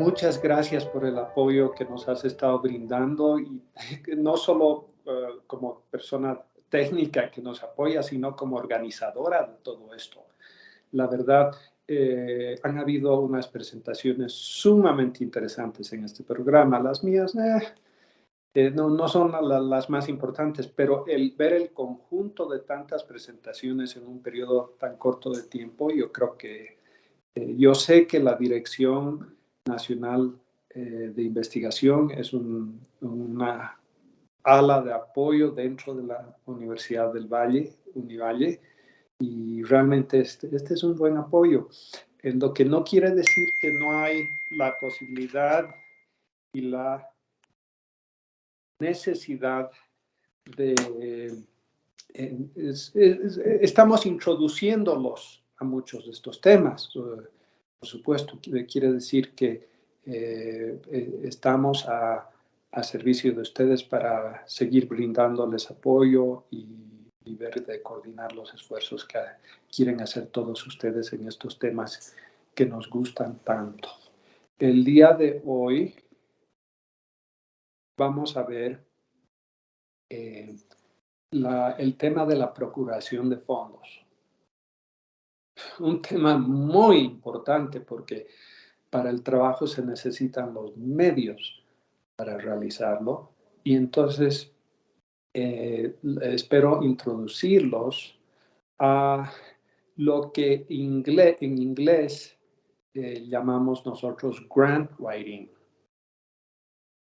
muchas gracias por el apoyo que nos has estado brindando y no solo como persona técnica que nos apoya, sino como organizadora de todo esto. La verdad, han habido unas presentaciones sumamente interesantes en este programa. Las mías no son las más importantes, pero el ver el conjunto de tantas presentaciones en un periodo tan corto de tiempo, yo creo que yo sé que la Dirección Nacional de Investigación es una ala de apoyo dentro de la Universidad del Valle, Univalle, y realmente este es un buen apoyo. En lo que no quiere decir que no hay la posibilidad y la necesidad de... estamos introduciéndolos a muchos de estos temas. Por supuesto, quiere decir que estamos a servicio de ustedes para seguir brindándoles apoyo y ver de coordinar los esfuerzos que quieren hacer todos ustedes en estos temas que nos gustan tanto. El día de hoy vamos a ver el tema de la procuración de fondos. Un tema muy importante porque para el trabajo se necesitan los medios para realizarlo y entonces espero introducirlos a lo que en inglés llamamos nosotros grant writing.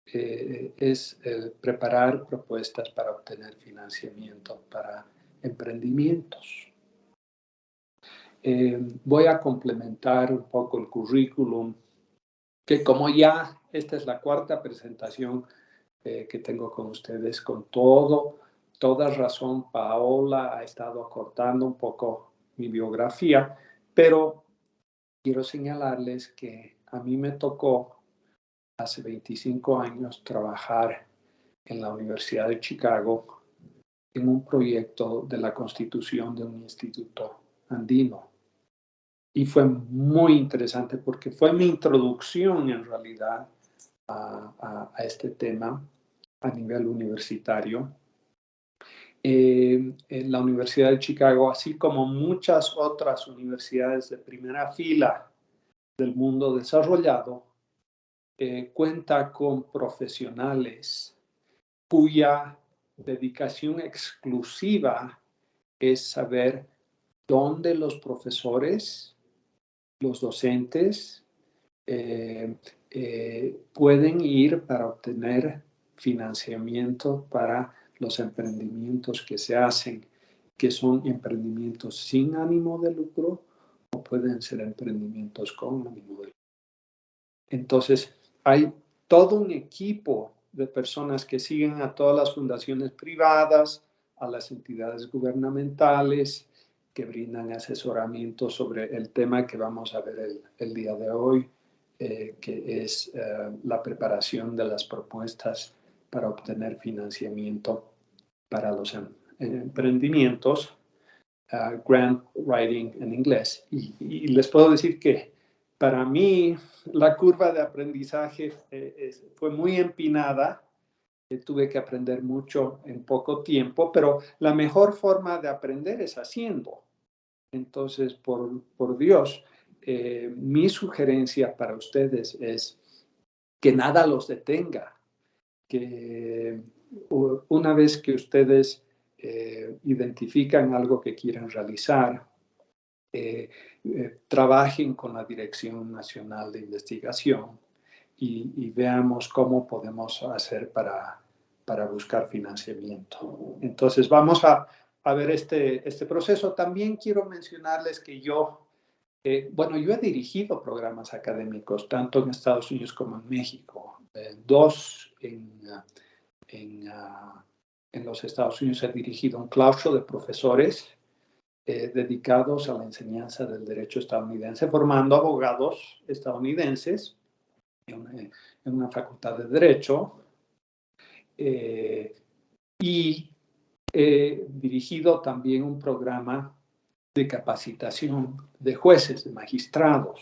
Es preparar propuestas para obtener financiamiento para emprendimientos. Voy a complementar un poco el currículum, que como ya esta es la cuarta presentación que tengo con ustedes, con toda razón, Paola ha estado acortando un poco mi biografía, pero quiero señalarles que a mí me tocó hace 25 años trabajar en la Universidad de Chicago en un proyecto de la constitución de un instituto andino. Y fue muy interesante porque fue mi introducción en realidad a este tema a nivel universitario. En la Universidad de Chicago, así como muchas otras universidades de primera fila del mundo desarrollado, cuenta con profesionales cuya dedicación exclusiva es saber dónde los profesores, los docentes, pueden ir para obtener financiamiento para los emprendimientos que se hacen, que son emprendimientos sin ánimo de lucro o pueden ser emprendimientos con ánimo de lucro. Entonces, hay todo un equipo de personas que siguen a todas las fundaciones privadas, a las entidades gubernamentales, que brindan asesoramiento sobre el tema que vamos a ver el día de hoy, que es la preparación de las propuestas para obtener financiamiento para los emprendimientos, grant writing en inglés. Y les puedo decir que para mí la curva de aprendizaje fue muy empinada. Tuve que aprender mucho en poco tiempo, pero la mejor forma de aprender es haciendo. Entonces, por Dios, mi sugerencia para ustedes es que nada los detenga, que una vez que ustedes identifican algo que quieren realizar, trabajen con la Dirección Nacional de Investigación y veamos cómo podemos hacer para buscar financiamiento. Entonces, vamos a ver este proceso. También quiero mencionarles que yo he dirigido programas académicos, tanto en Estados Unidos como en México. Dos en los Estados Unidos he dirigido un claustro de profesores dedicados a la enseñanza del derecho estadounidense, formando abogados estadounidenses en una facultad de Derecho. Y he dirigido también un programa de capacitación de jueces, de magistrados.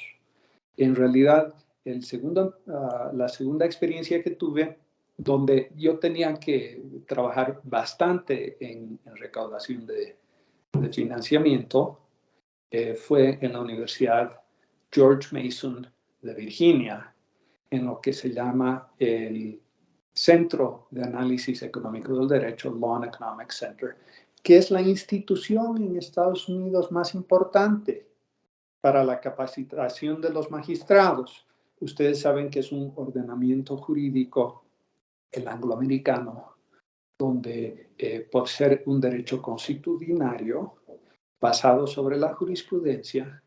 En realidad, la segunda experiencia que tuve, donde yo tenía que trabajar bastante en recaudación de financiamiento, fue en la Universidad George Mason de Virginia, en lo que se llama el Centro de Análisis Económico del Derecho, Law and Economics Center, que es la institución en Estados Unidos más importante para la capacitación de los magistrados. Ustedes saben que es un ordenamiento jurídico, el angloamericano, donde por ser un derecho constitucionario basado sobre la jurisprudencia,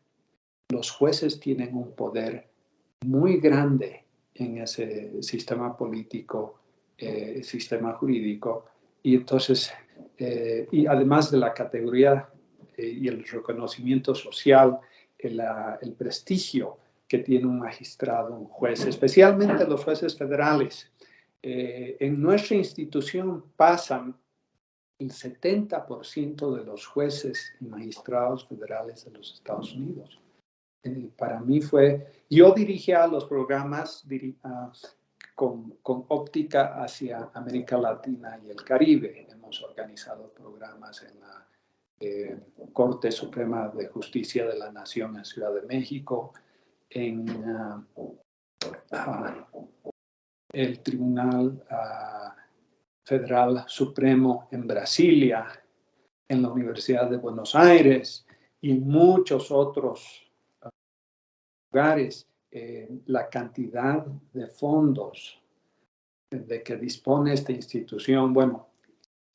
los jueces tienen un poder muy grande en ese sistema político, sistema jurídico, y entonces, y además de la categoría y el reconocimiento social, el prestigio que tiene un magistrado, un juez, especialmente los jueces federales. En nuestra institución pasan el 70% de los jueces y magistrados federales de los Estados Unidos. Para mí yo dirigía los programas con óptica hacia América Latina y el Caribe. Hemos organizado programas en la Corte Suprema de Justicia de la Nación en Ciudad de México, en el Tribunal Federal Supremo en Brasilia, en la Universidad de Buenos Aires y en muchos otros lugares. La cantidad de fondos de que dispone esta institución, bueno,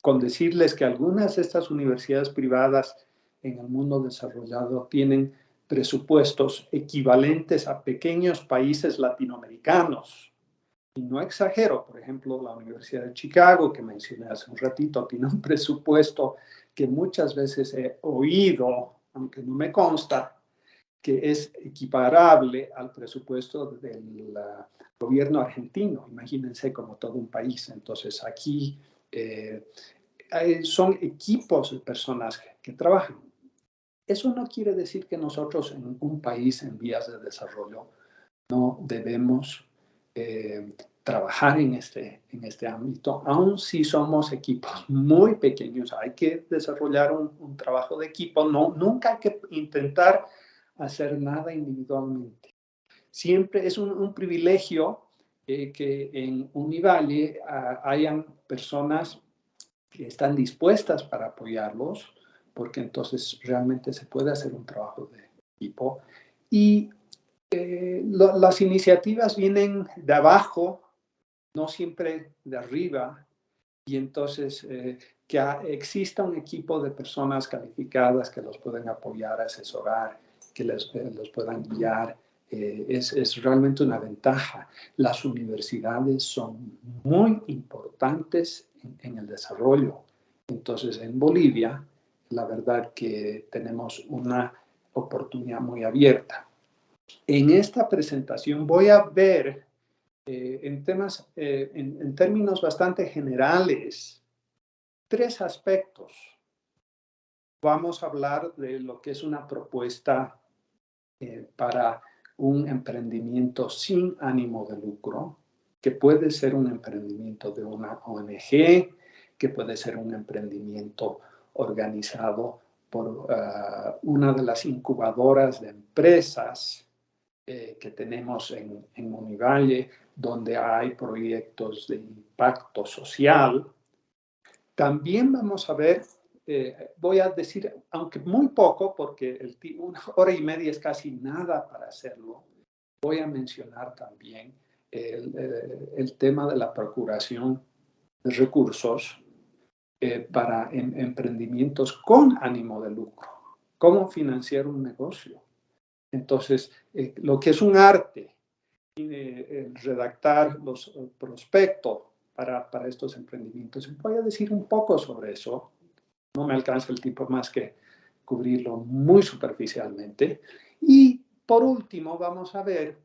con decirles que algunas de estas universidades privadas en el mundo desarrollado tienen presupuestos equivalentes a pequeños países latinoamericanos. Y no exagero, por ejemplo, la Universidad de Chicago, que mencioné hace un ratito, tiene un presupuesto que muchas veces he oído, aunque no me consta, que es equiparable al presupuesto del gobierno argentino. Imagínense como todo un país. Entonces, aquí son equipos de personas que trabajan. Eso no quiere decir que nosotros en un país en vías de desarrollo no debemos trabajar en este ámbito, aun si somos equipos muy pequeños. Hay que desarrollar un trabajo de equipo. Nunca hay que intentar hacer nada individualmente. Siempre es un privilegio que en Univalle hayan personas que están dispuestas para apoyarlos, porque entonces realmente se puede hacer un trabajo de equipo. Y las iniciativas vienen de abajo, no siempre de arriba, y entonces que exista un equipo de personas calificadas que los pueden apoyar, asesorar, que los puedan guiar, es realmente una ventaja. Las universidades son muy importantes en el desarrollo. Entonces, en Bolivia, la verdad que tenemos una oportunidad muy abierta. En esta presentación voy a ver en términos bastante generales, tres aspectos. Vamos a hablar de lo que es una propuesta para un emprendimiento sin ánimo de lucro, que puede ser un emprendimiento de una ONG, que puede ser un emprendimiento organizado por una de las incubadoras de empresas que tenemos en Univalle, donde hay proyectos de impacto social. También vamos a ver, voy a decir, aunque muy poco, porque una hora y media es casi nada para hacerlo, voy a mencionar también el tema de la procuración de recursos para emprendimientos con ánimo de lucro. ¿Cómo financiar un negocio? Entonces, lo que es un arte, redactar los prospectos para estos emprendimientos. Voy a decir un poco sobre eso. No me alcanza el tiempo más que cubrirlo muy superficialmente. Y por último, vamos a ver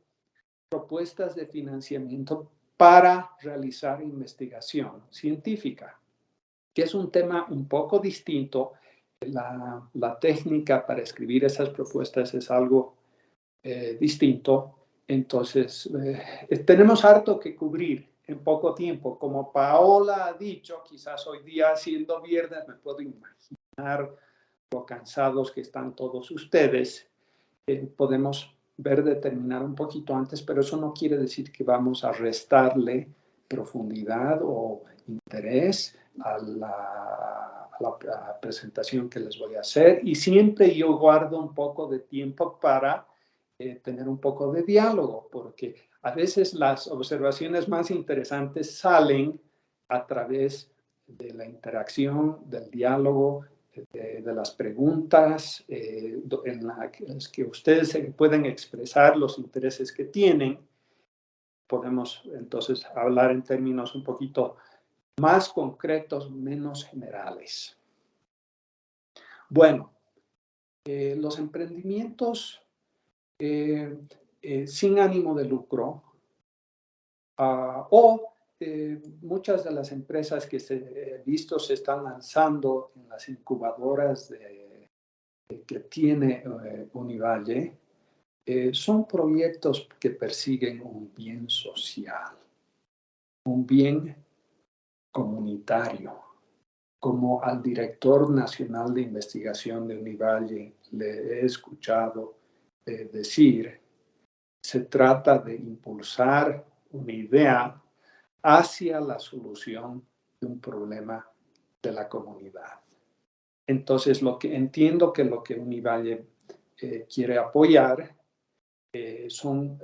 propuestas de financiamiento para realizar investigación científica, que es un tema un poco distinto. La técnica para escribir esas propuestas es algo distinto. Entonces, tenemos harto que cubrir en poco tiempo. Como Paola ha dicho, quizás hoy día, siendo viernes, me puedo imaginar lo cansados que están todos ustedes. Podemos ver de terminar un poquito antes, pero eso no quiere decir que vamos a restarle profundidad o interés a la presentación que les voy a hacer. Y siempre yo guardo un poco de tiempo para tener un poco de diálogo, porque a veces las observaciones más interesantes salen a través de la interacción, del diálogo, de las preguntas en las que ustedes pueden expresar los intereses que tienen. Podemos entonces hablar en términos un poquito más concretos, menos generales. Bueno, los emprendimientos sin ánimo de lucro o muchas de las empresas que he visto se están lanzando en las incubadoras que tiene Univalle, son proyectos que persiguen un bien social, un bien comunitario. Como al director nacional de investigación de Univalle le he escuchado decir, se trata de impulsar una idea hacia la solución de un problema de la comunidad. Entonces, entiendo que lo que Univalle quiere apoyar son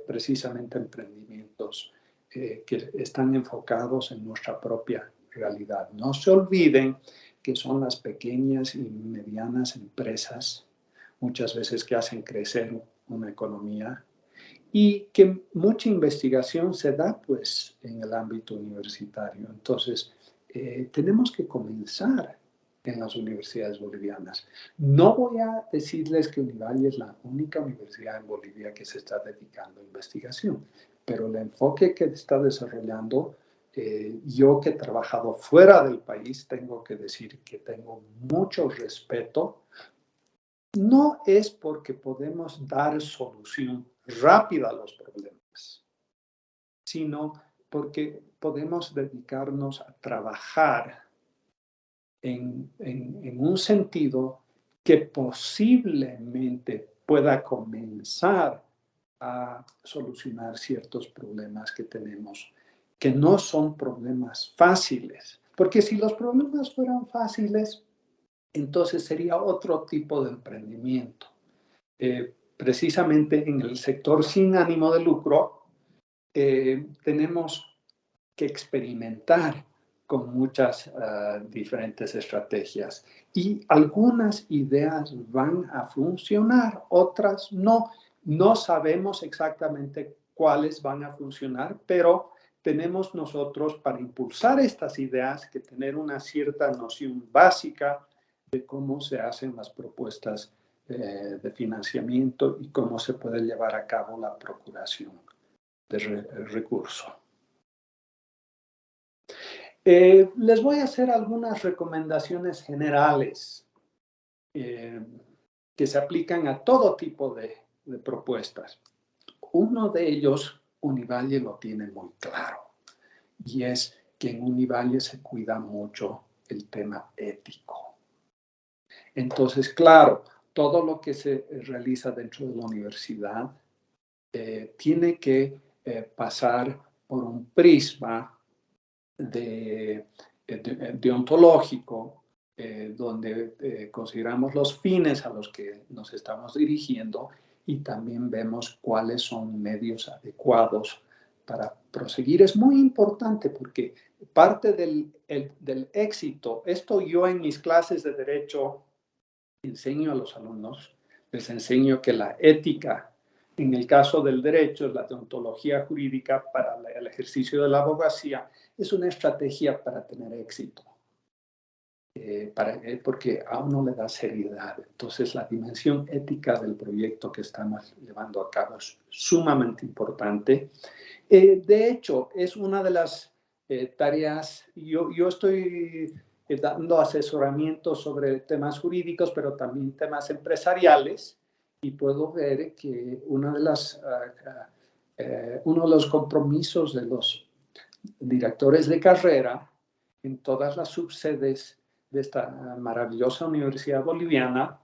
precisamente emprendimientos que están enfocados en nuestra propia realidad. No se olviden que son las pequeñas y medianas empresas, muchas veces que hacen crecer una economía, y que mucha investigación se da pues en el ámbito universitario. Entonces, tenemos que comenzar en las universidades bolivianas. No voy a decirles que Univalle es la única universidad en Bolivia que se está dedicando a investigación, pero el enfoque que está desarrollando, yo que he trabajado fuera del país, tengo que decir que tengo mucho respeto. No es porque podemos dar solución rápida a los problemas, sino porque podemos dedicarnos a trabajar en un sentido que posiblemente pueda comenzar a solucionar ciertos problemas que tenemos, que no son problemas fáciles. Porque si los problemas fueran fáciles, entonces sería otro tipo de emprendimiento. Precisamente en el sector sin ánimo de lucro, tenemos que experimentar con muchas diferentes estrategias y algunas ideas van a funcionar, otras no. No sabemos exactamente cuáles van a funcionar, pero tenemos nosotros para impulsar estas ideas que tener una cierta noción básica de cómo se hacen las propuestas de financiamiento y cómo se puede llevar a cabo la procuración de recursos. Les voy a hacer algunas recomendaciones generales que se aplican a todo tipo de propuestas. Uno de ellos, Univalle lo tiene muy claro, y es que en Univalle se cuida mucho el tema ético. Entonces, claro, todo lo que se realiza dentro de la universidad tiene que pasar por un prisma deontológico, donde consideramos los fines a los que nos estamos dirigiendo y también vemos cuáles son medios adecuados para proseguir. Es muy importante porque parte del éxito, esto yo en mis clases de derecho enseño a los alumnos, les enseño que la ética, en el caso del derecho, la deontología jurídica para el ejercicio de la abogacía, es una estrategia para tener éxito, porque a uno le da seriedad. Entonces, la dimensión ética del proyecto que estamos llevando a cabo es sumamente importante. De hecho, es una de las tareas, yo estoy dando asesoramiento sobre temas jurídicos, pero también temas empresariales, y puedo ver que uno de los compromisos de los directores de carrera en todas las subsedes de esta maravillosa universidad boliviana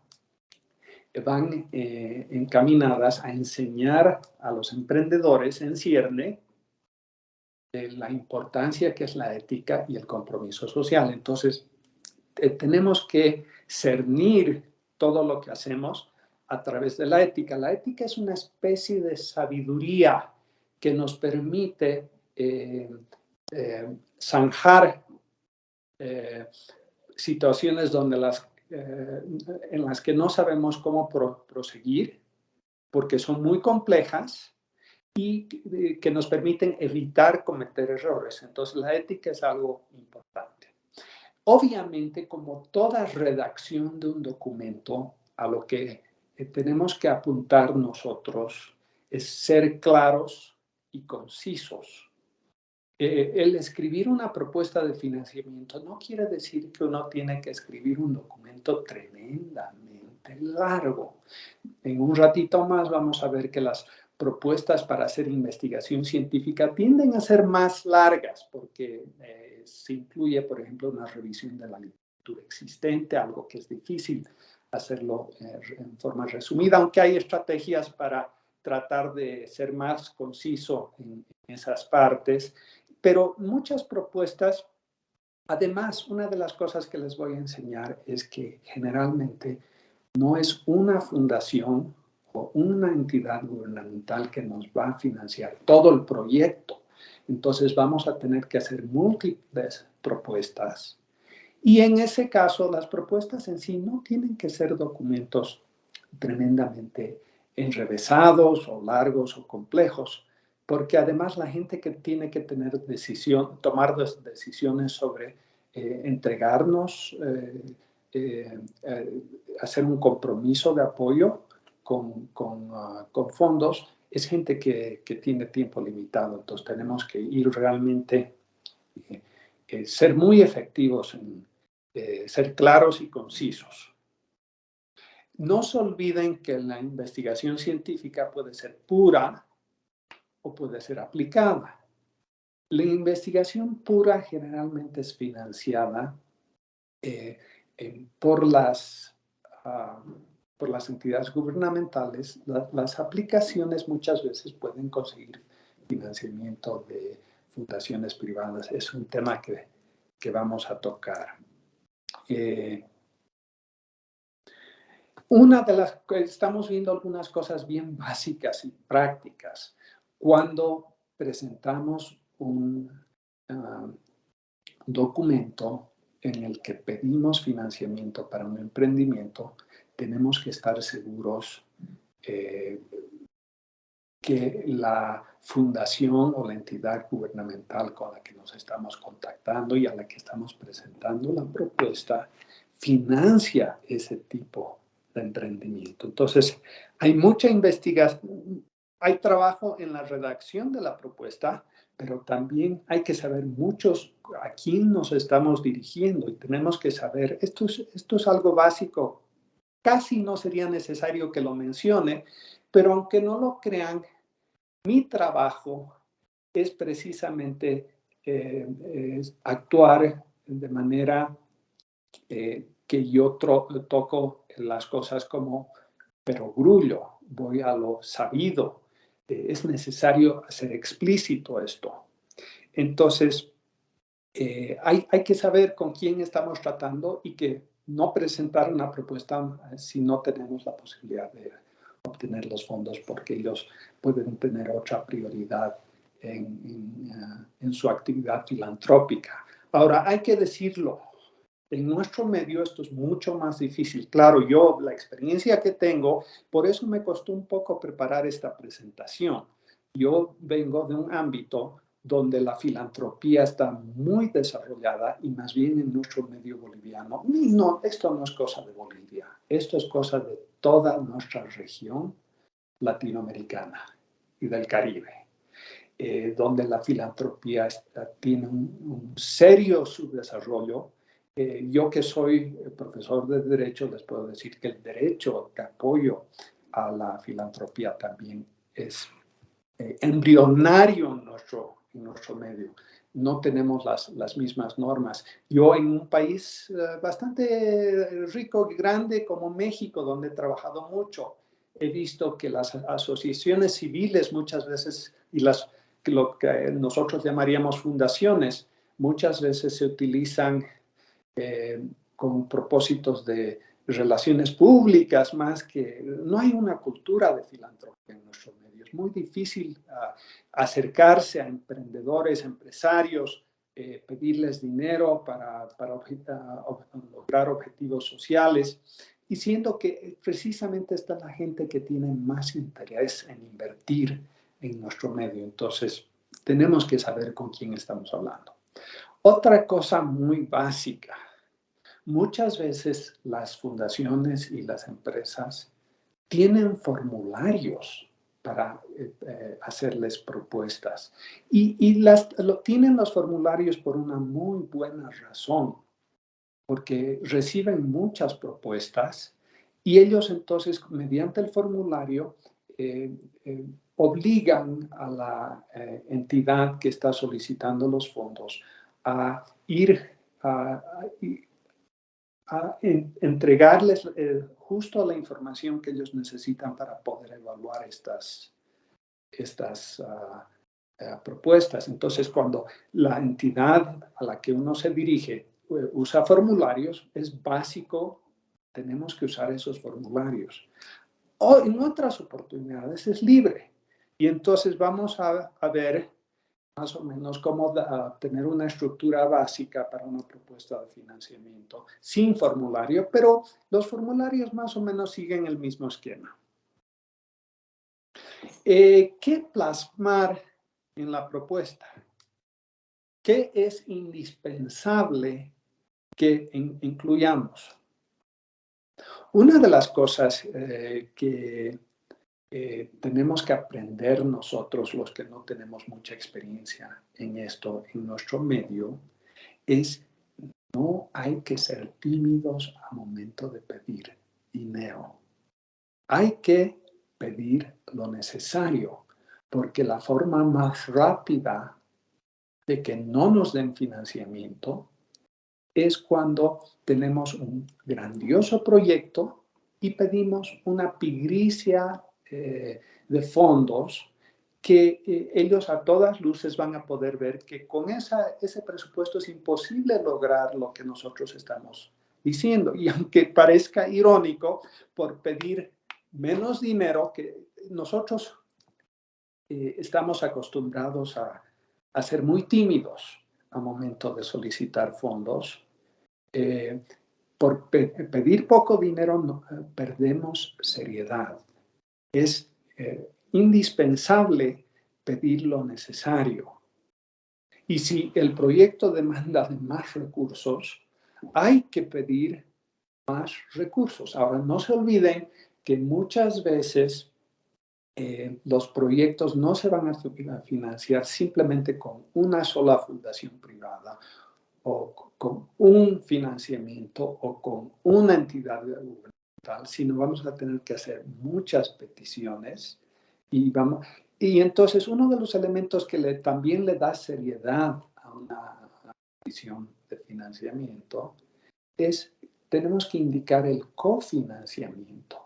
van encaminadas a enseñar a los emprendedores en cierne la importancia que es la ética y el compromiso social. Entonces, tenemos que cernir todo lo que hacemos a través de la ética. La ética es una especie de sabiduría que nos permite zanjar situaciones en las que no sabemos cómo proseguir, porque son muy complejas y que nos permiten evitar cometer errores. Entonces, la ética es algo importante. Obviamente, como toda redacción de un documento, a lo que tenemos que apuntar nosotros es ser claros y concisos. El escribir una propuesta de financiamiento no quiere decir que uno tiene que escribir un documento tremendamente largo. En un ratito más vamos a ver que las propuestas para hacer investigación científica tienden a ser más largas porque se incluye, por ejemplo, una revisión de la literatura existente, algo que es difícil hacerlo en forma resumida, aunque hay estrategias para tratar de ser más conciso en esas partes. Pero muchas propuestas, además, una de las cosas que les voy a enseñar es que generalmente no es una fundación o una entidad gubernamental que nos va a financiar todo el proyecto. Entonces vamos a tener que hacer múltiples propuestas. Y en ese caso, las propuestas en sí no tienen que ser documentos tremendamente enrevesados o largos o complejos, porque además la gente que tiene que tomar decisiones sobre entregarnos, hacer un compromiso de apoyo con fondos, es gente que tiene tiempo limitado. Entonces tenemos que ir realmente, ser muy efectivos en ser claros y concisos. No se olviden que la investigación científica puede ser pura o puede ser aplicada. La investigación pura generalmente es financiada por las entidades gubernamentales. Las aplicaciones muchas veces pueden conseguir financiamiento de fundaciones privadas. Es un tema que vamos a tocar. Estamos viendo algunas cosas bien básicas y prácticas. Cuando presentamos un documento en el que pedimos financiamiento para un emprendimiento, tenemos que estar seguros que la fundación o la entidad gubernamental con la que nos estamos contactando y a la que estamos presentando la propuesta financia ese tipo de emprendimiento. Entonces, hay mucha investigación, hay trabajo en la redacción de la propuesta, pero también hay que saber muchos a quién nos estamos dirigiendo y tenemos que saber, esto es algo básico, casi no sería necesario que lo mencione, pero aunque no lo crean, mi trabajo es precisamente actuar de manera que yo toco las cosas como perogrullo, voy a lo sabido. Es necesario hacer explícito esto. Entonces, hay que saber con quién estamos tratando y que no presentar una propuesta si no tenemos la posibilidad de obtener los fondos, porque ellos pueden tener otra prioridad en su actividad filantrópica. Ahora, hay que decirlo, en nuestro medio esto es mucho más difícil. Claro, yo, la experiencia que tengo, por eso me costó un poco preparar esta presentación. Yo vengo de un ámbito donde la filantropía está muy desarrollada y más bien en nuestro medio boliviano. No, esto no es cosa de Bolivia, esto es cosa de toda nuestra región latinoamericana y del Caribe, donde la filantropía tiene un serio subdesarrollo. Yo que soy profesor de Derecho, les puedo decir que el derecho de apoyo a la filantropía también es embrionario en nuestro medio. No tenemos las mismas normas. Yo en un país bastante rico y grande como México, donde he trabajado mucho, he visto que las asociaciones civiles muchas veces, y lo que nosotros llamaríamos fundaciones, muchas veces se utilizan con propósitos de relaciones públicas, más que no hay una cultura de filantropía en nuestro medio. Es muy difícil acercarse a emprendedores, empresarios, pedirles dinero para lograr objetivos sociales, y siendo que precisamente está la gente que tiene más interés en invertir en nuestro medio. Entonces, tenemos que saber con quién estamos hablando. Otra cosa muy básica. Muchas veces las fundaciones y las empresas tienen formularios para hacerles propuestas. Y tienen los formularios por una muy buena razón, porque reciben muchas propuestas y ellos entonces, mediante el formulario, eh, eh, obligan a la entidad que está solicitando los fondos a ir a entregarles justo la información que ellos necesitan para poder evaluar estas propuestas. Entonces, cuando la entidad a la que uno se dirige usa formularios, es básico, tenemos que usar esos formularios. O en otras oportunidades es libre. Y entonces vamos a ver más o menos cómo tener una estructura básica para una propuesta de financiamiento sin formulario, pero los formularios más o menos siguen el mismo esquema. ¿Qué plasmar en la propuesta? ¿Qué es indispensable que incluyamos? Una de las cosas que tenemos que aprender nosotros, los que no tenemos mucha experiencia en esto, en nuestro medio, es no hay que ser tímidos al momento de pedir dinero. Hay que pedir lo necesario, porque la forma más rápida de que no nos den financiamiento es cuando tenemos un grandioso proyecto y pedimos una pigricia de fondos que ellos a todas luces van a poder ver que con ese presupuesto es imposible lograr lo que nosotros estamos diciendo. Y aunque parezca irónico, por pedir menos dinero, que nosotros estamos acostumbrados a ser muy tímidos al momento de solicitar fondos. Por pedir poco dinero perdemos seriedad. Es indispensable pedir lo necesario. Y si el proyecto demanda de más recursos, hay que pedir más recursos. Ahora, no se olviden que muchas veces los proyectos no se van a financiar simplemente con una sola fundación privada o con un financiamiento o con una entidad gubernamental, sino vamos a tener que hacer muchas peticiones y entonces uno de los elementos que también le da seriedad a una petición de financiamiento es tenemos que indicar el cofinanciamiento.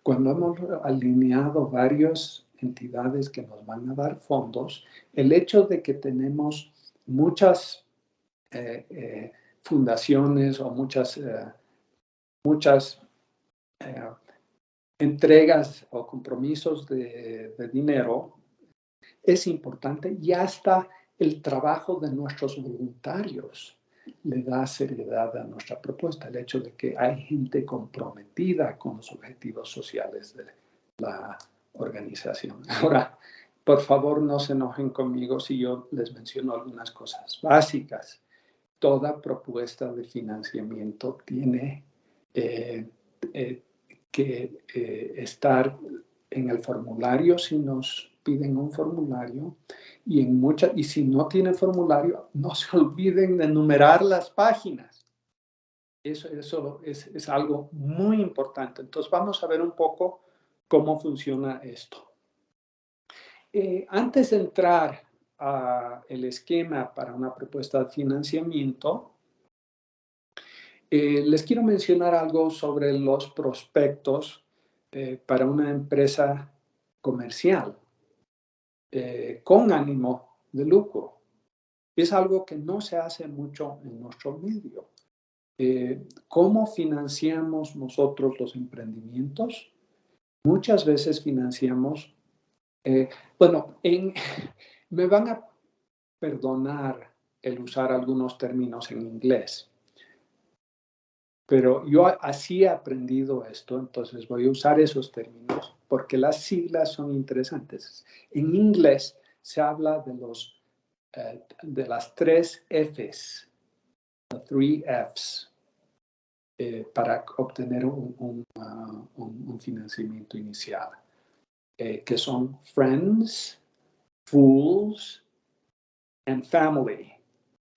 Cuando hemos alineado varias entidades que nos van a dar fondos, el hecho de que tenemos muchas fundaciones o muchas entregas o compromisos de dinero es importante, y hasta el trabajo de nuestros voluntarios le da seriedad a nuestra propuesta, el hecho de que hay gente comprometida con los objetivos sociales de la organización. Ahora, por favor, no se enojen conmigo si yo les menciono algunas cosas básicas. Toda propuesta de financiamiento tiene que estar en el formulario si nos piden un formulario, y si no tiene formulario, no se olviden de numerar las páginas. Eso es algo muy importante. Entonces vamos a ver un poco cómo funciona esto. Antes de entrar al esquema para una propuesta de financiamiento, les quiero mencionar algo sobre los prospectos para una empresa comercial con ánimo de lucro. Es algo que no se hace mucho en nuestro medio. ¿Cómo financiamos nosotros los emprendimientos? Muchas veces financiamos, bueno, me van a perdonar el usar algunos términos en inglés, pero yo así he aprendido esto, entonces voy a usar esos términos porque las siglas son interesantes. En inglés se habla de las 3 Fs, the 3 Fs, para obtener un financiamiento inicial, que son friends, fools, and family.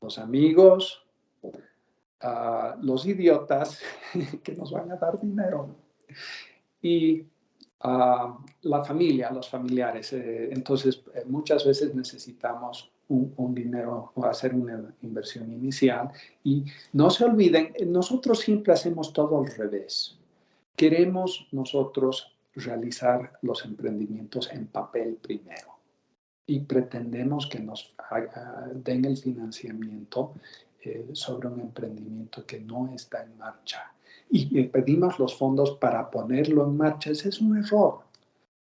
Los amigos, los idiotas que nos van a dar dinero y la familia, los familiares. Entonces, muchas veces necesitamos un dinero o hacer una inversión inicial. Y no se olviden, nosotros siempre hacemos todo al revés. Queremos nosotros realizar los emprendimientos en papel primero y pretendemos que nos den el financiamiento sobre un emprendimiento que no está en marcha. Y pedimos los fondos para ponerlo en marcha. Ese es un error.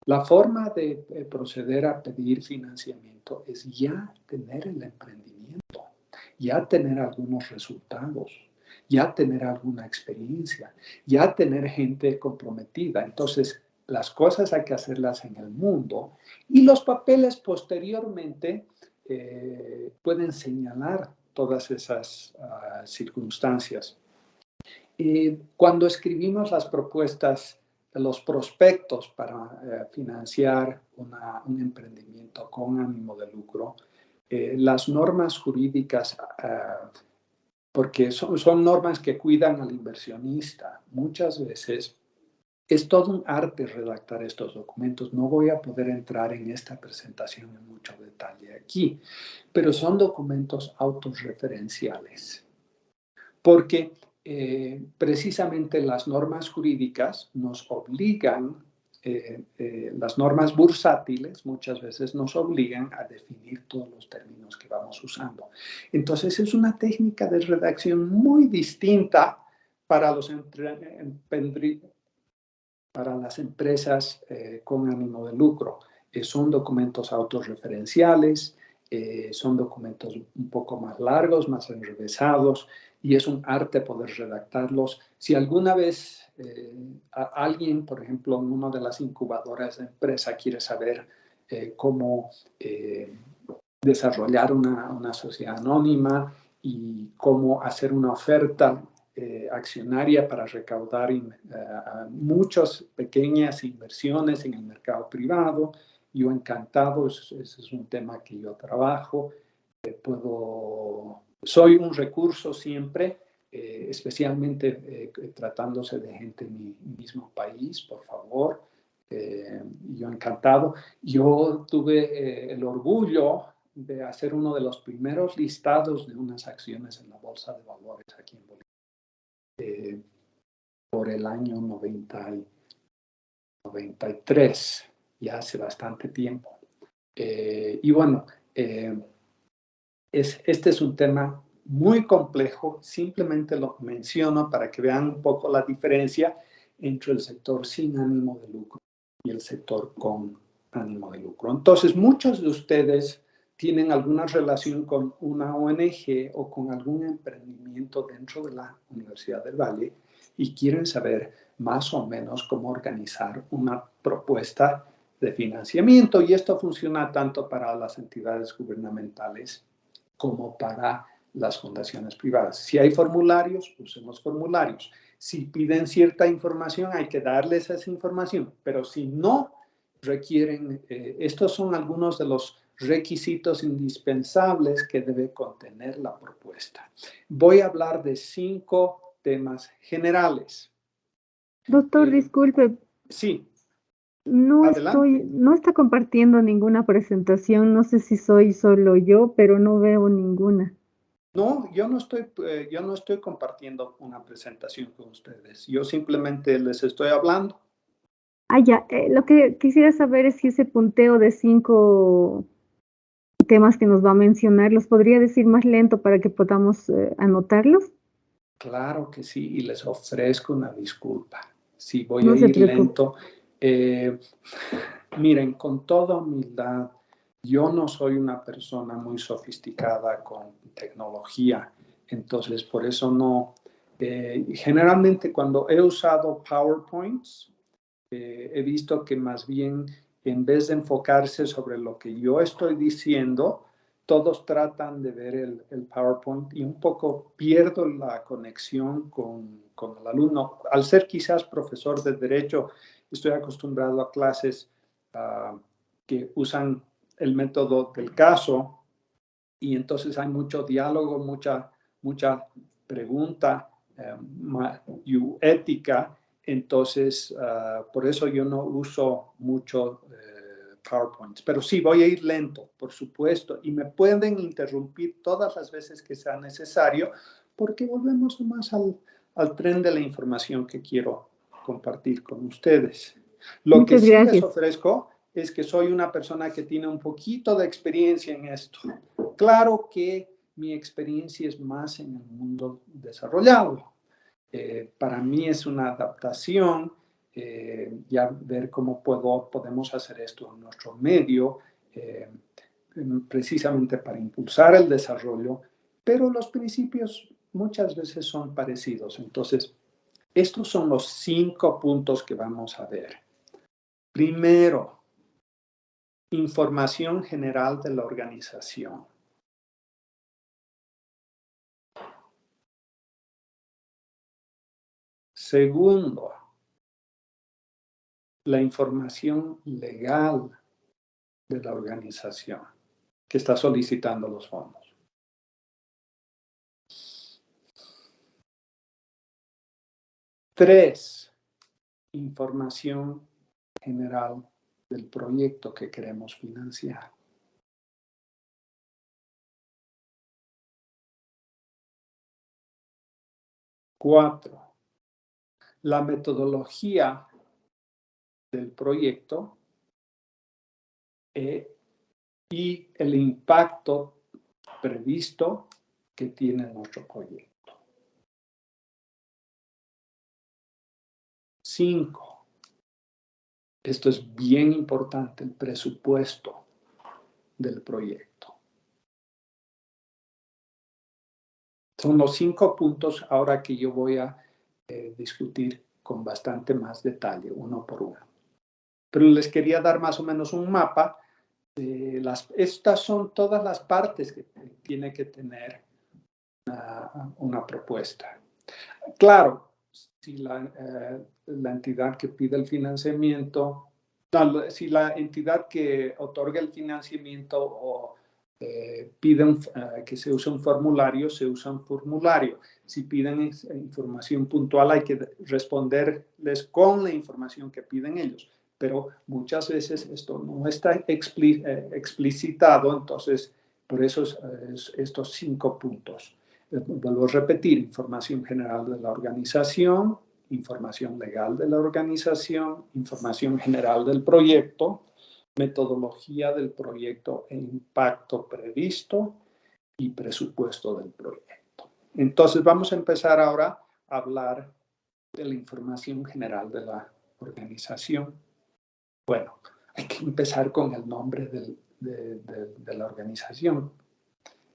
La forma de proceder a pedir financiamiento es ya tener el emprendimiento, ya tener algunos resultados, ya tener alguna experiencia, ya tener gente comprometida. Entonces, las cosas hay que hacerlas en el mundo y los papeles posteriormente pueden señalar todas esas circunstancias. Cuando escribimos las propuestas, los prospectos para financiar un emprendimiento con ánimo de lucro, las normas jurídicas, porque son normas que cuidan al inversionista, muchas veces es todo un arte redactar estos documentos. No voy a poder entrar en esta presentación en mucho detalle aquí, pero son documentos autorreferenciales, porque precisamente las normas jurídicas nos obligan, las normas bursátiles muchas veces nos obligan a definir todos los términos que vamos usando. Entonces es una técnica de redacción muy distinta para para las empresas con ánimo de lucro. Son documentos autorreferenciales, son documentos un poco más largos, más enrevesados, y es un arte poder redactarlos. Si alguna vez alguien, por ejemplo, en una de las incubadoras de empresa quiere saber cómo desarrollar una sociedad anónima y cómo hacer una oferta accionaria para recaudar muchas pequeñas inversiones en el mercado privado. Yo encantado, ese es un tema que yo trabajo. Soy un recurso siempre, especialmente tratándose de gente en mi mismo país, por favor. Yo encantado. Yo tuve el orgullo de hacer uno de los primeros listados de unas acciones en la Bolsa de Valores aquí en Bolivia. Por el año 93, ya hace bastante tiempo. Y bueno, este es un tema muy complejo, simplemente lo menciono para que vean un poco la diferencia entre el sector sin ánimo de lucro y el sector con ánimo de lucro. Entonces, muchos de ustedes tienen alguna relación con una ONG o con algún emprendimiento dentro de la Universidad del Valle y quieren saber más o menos cómo organizar una propuesta de financiamiento. Y esto funciona tanto para las entidades gubernamentales como para las fundaciones privadas. Si hay formularios, usemos formularios. Si piden cierta información, hay que darles esa información. Pero si no requieren, estos son algunos de los requisitos indispensables que debe contener la propuesta. Voy a hablar de 5 temas generales. Doctor, disculpe. Sí. Adelante. No está compartiendo ninguna presentación. No sé si soy solo yo, pero no veo ninguna. No, yo no estoy compartiendo una presentación con ustedes. Yo simplemente les estoy hablando. Ah, ya. Lo que quisiera saber es si ese punteo de 5 temas que nos va a mencionar, ¿los podría decir más lento para que podamos anotarlos? Claro que sí, y les ofrezco una disculpa. Si voy a No se ir preocupe. lento, eh, miren, con toda humildad, yo no soy una persona muy sofisticada con tecnología, entonces por eso no. Generalmente cuando he usado PowerPoints, he visto que más bien en vez de enfocarse sobre lo que yo estoy diciendo, todos tratan de ver el PowerPoint y un poco pierdo la conexión con el alumno. Al ser quizás profesor de derecho, estoy acostumbrado a clases que usan el método del caso y entonces hay mucho diálogo, mucha pregunta y ética. Entonces, por eso yo no uso mucho PowerPoint. Pero sí, voy a ir lento, por supuesto, y me pueden interrumpir todas las veces que sea necesario, porque volvemos más al tren de la información que quiero compartir con ustedes. Lo que Muchas sí les gracias. ofrezco es que soy una persona que tiene un poquito de experiencia en esto. Claro que mi experiencia es más en el mundo desarrollado. Para mí es una adaptación, ya ver cómo podemos hacer esto en nuestro medio, eh, precisamente para impulsar el desarrollo, pero los principios muchas veces son parecidos. Entonces, estos son los 5 puntos que vamos a ver. Primero, información general de la organización. Segundo, la información legal de la organización que está solicitando los fondos. 3, información general del proyecto que queremos financiar. 4, la metodología del proyecto y el impacto previsto que tiene nuestro proyecto. 5, esto es bien importante, el presupuesto del proyecto. Son los 5 puntos ahora que yo voy a discutir con bastante más detalle, uno por uno. Pero les quería dar más o menos un mapa. Estas son todas las partes que tiene que tener una propuesta. Claro, si la entidad que pide el financiamiento, no, si la entidad que otorga el financiamiento o piden que se use un formulario, se usa un formulario. Si piden información puntual, hay que responderles con la información que piden ellos. Pero muchas veces esto no está explicitado, entonces por eso estos 5 puntos. Vuelvo a repetir, información general de la organización, información legal de la organización, información general del proyecto, metodología del proyecto e impacto previsto y presupuesto del proyecto. Entonces vamos a empezar ahora a hablar de la información general de la organización. Bueno, hay que empezar con el nombre de la organización,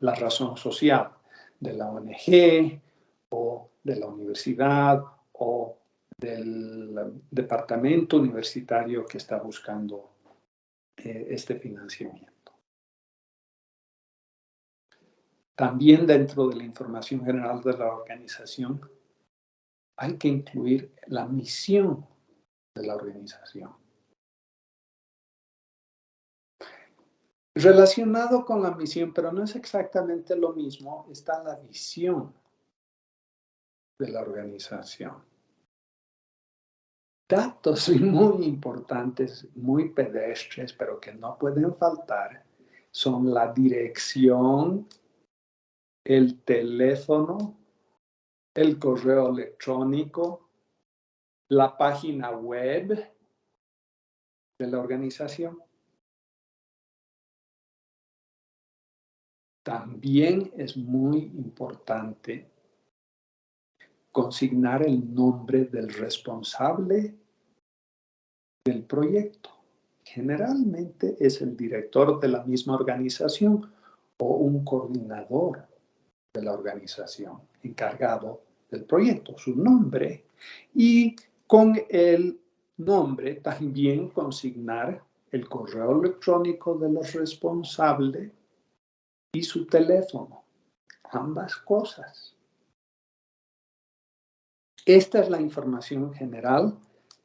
la razón social de la ONG o de la universidad o del departamento universitario que está buscando este financiamiento. También dentro de la información general de la organización hay que incluir la misión de la organización. Relacionado con la misión, pero no es exactamente lo mismo, está la visión de la organización. datos muy importantes, muy pedestres, pero que no pueden faltar, son la dirección, el teléfono, el correo electrónico, la página web de la organización. También es muy importante consignar el nombre del responsable del proyecto. Generalmente es el director de la misma organización o un coordinador de la organización encargado del proyecto, su nombre, y con el nombre también consignar el correo electrónico de los responsables y su teléfono, ambas cosas. Esta es la información general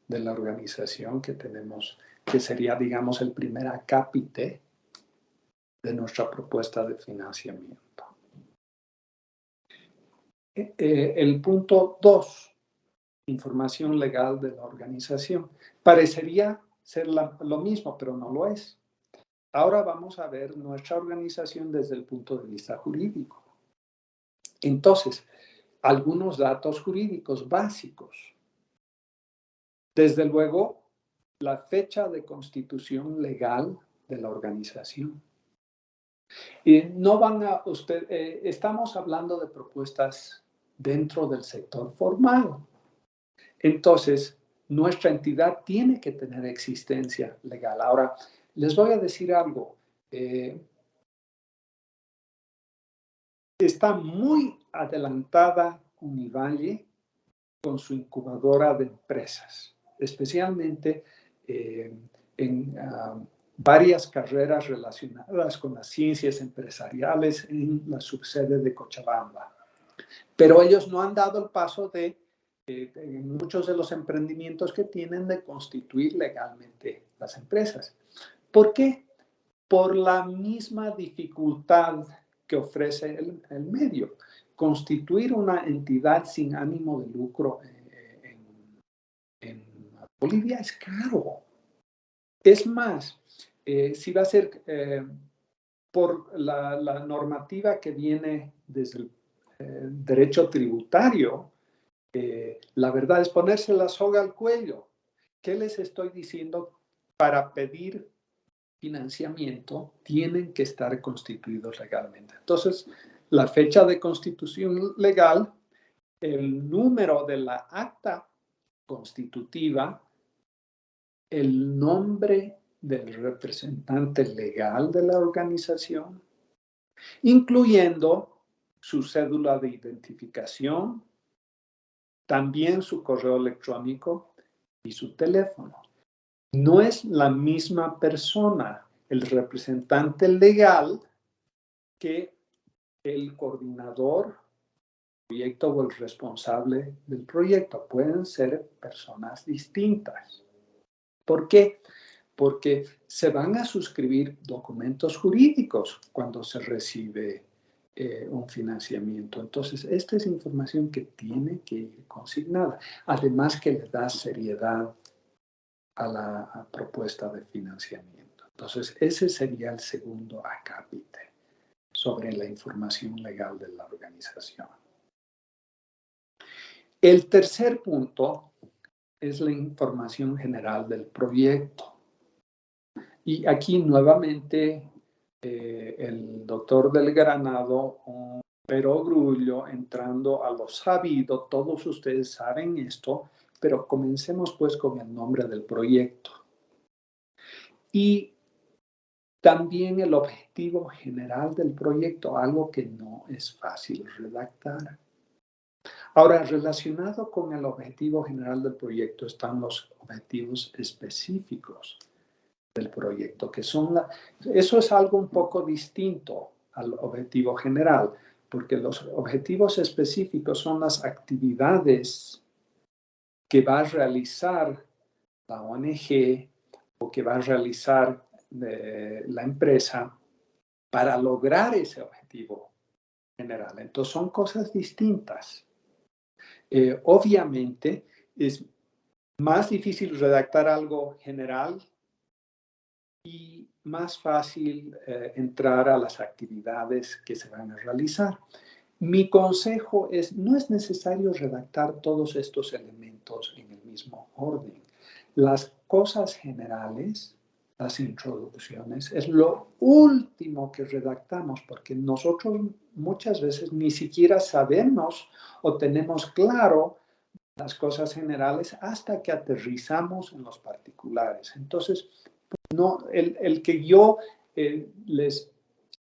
de la organización que tenemos, que sería, digamos, el primer acápite de nuestra propuesta de financiamiento. El punto 2, información legal de la organización. Parecería ser lo mismo, pero no lo es. Ahora vamos a ver nuestra organización desde el punto de vista jurídico. Entonces, algunos datos jurídicos básicos. Desde luego, la fecha de constitución legal de la organización. Y no van a estamos hablando de propuestas dentro del sector formal. Entonces, nuestra entidad tiene que tener existencia legal. Ahora, les voy a decir algo. Está muy adelantada Univalle con su incubadora de empresas, especialmente en varias carreras relacionadas con las ciencias empresariales en la subsede de Cochabamba. Pero ellos no han dado el paso de muchos de los emprendimientos que tienen de constituir legalmente las empresas. ¿Por qué? Por la misma dificultad que ofrece el medio. Constituir una entidad sin ánimo de lucro en Bolivia es caro. Es más, si va a ser por la normativa que viene desde el derecho tributario, la verdad es ponerse la soga al cuello. ¿Qué les estoy diciendo? Para pedir financiamiento tienen que estar constituidos legalmente. Entonces, la fecha de constitución legal, el número de la acta constitutiva, el nombre del representante legal de la organización, incluyendo su cédula de identificación, también su correo electrónico y su teléfono. No es la misma persona, el representante legal, que el coordinador del proyecto o el responsable del proyecto. Pueden ser personas distintas. ¿Por qué? Porque se van a suscribir documentos jurídicos cuando se recibe un financiamiento. Entonces, esta es información que tiene que ir consignada. Además que le da seriedad a la propuesta de financiamiento. Entonces, ese sería el segundo acápite sobre la información legal de la organización. El tercer punto es la información general del proyecto. Y aquí nuevamente el doctor del Granado, pero Grullo, entrando a lo sabido, todos ustedes saben esto, pero comencemos pues con el nombre del proyecto. Y también el objetivo general del proyecto, algo que no es fácil redactar. Ahora, relacionado con el objetivo general del proyecto están los objetivos específicos del proyecto, que son eso es algo un poco distinto al objetivo general, porque los objetivos específicos son las actividades que va a realizar la ONG o que va a realizar la empresa para lograr ese objetivo general. Entonces, son cosas distintas. Obviamente, es Más difícil redactar algo general y más fácil entrar a las actividades que se van a realizar. Mi consejo es, no es necesario redactar todos estos elementos en el mismo orden. Las cosas generales, las introducciones, es lo último que redactamos porque nosotros muchas veces ni siquiera sabemos o tenemos claro las cosas generales hasta que aterrizamos en los particulares. Entonces, no, el que yo les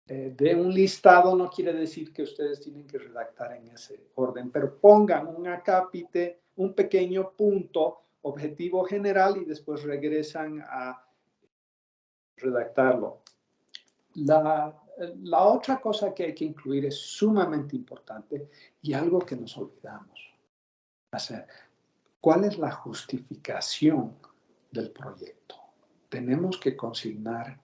dé un listado no quiere decir que ustedes tienen que redactar en ese orden, pero pongan un acápite, un pequeño punto, objetivo general y después regresan a redactarlo. La otra cosa que hay que incluir es sumamente importante y algo que nos olvidamos hacer. ¿Cuál es la justificación del proyecto? Tenemos que consignar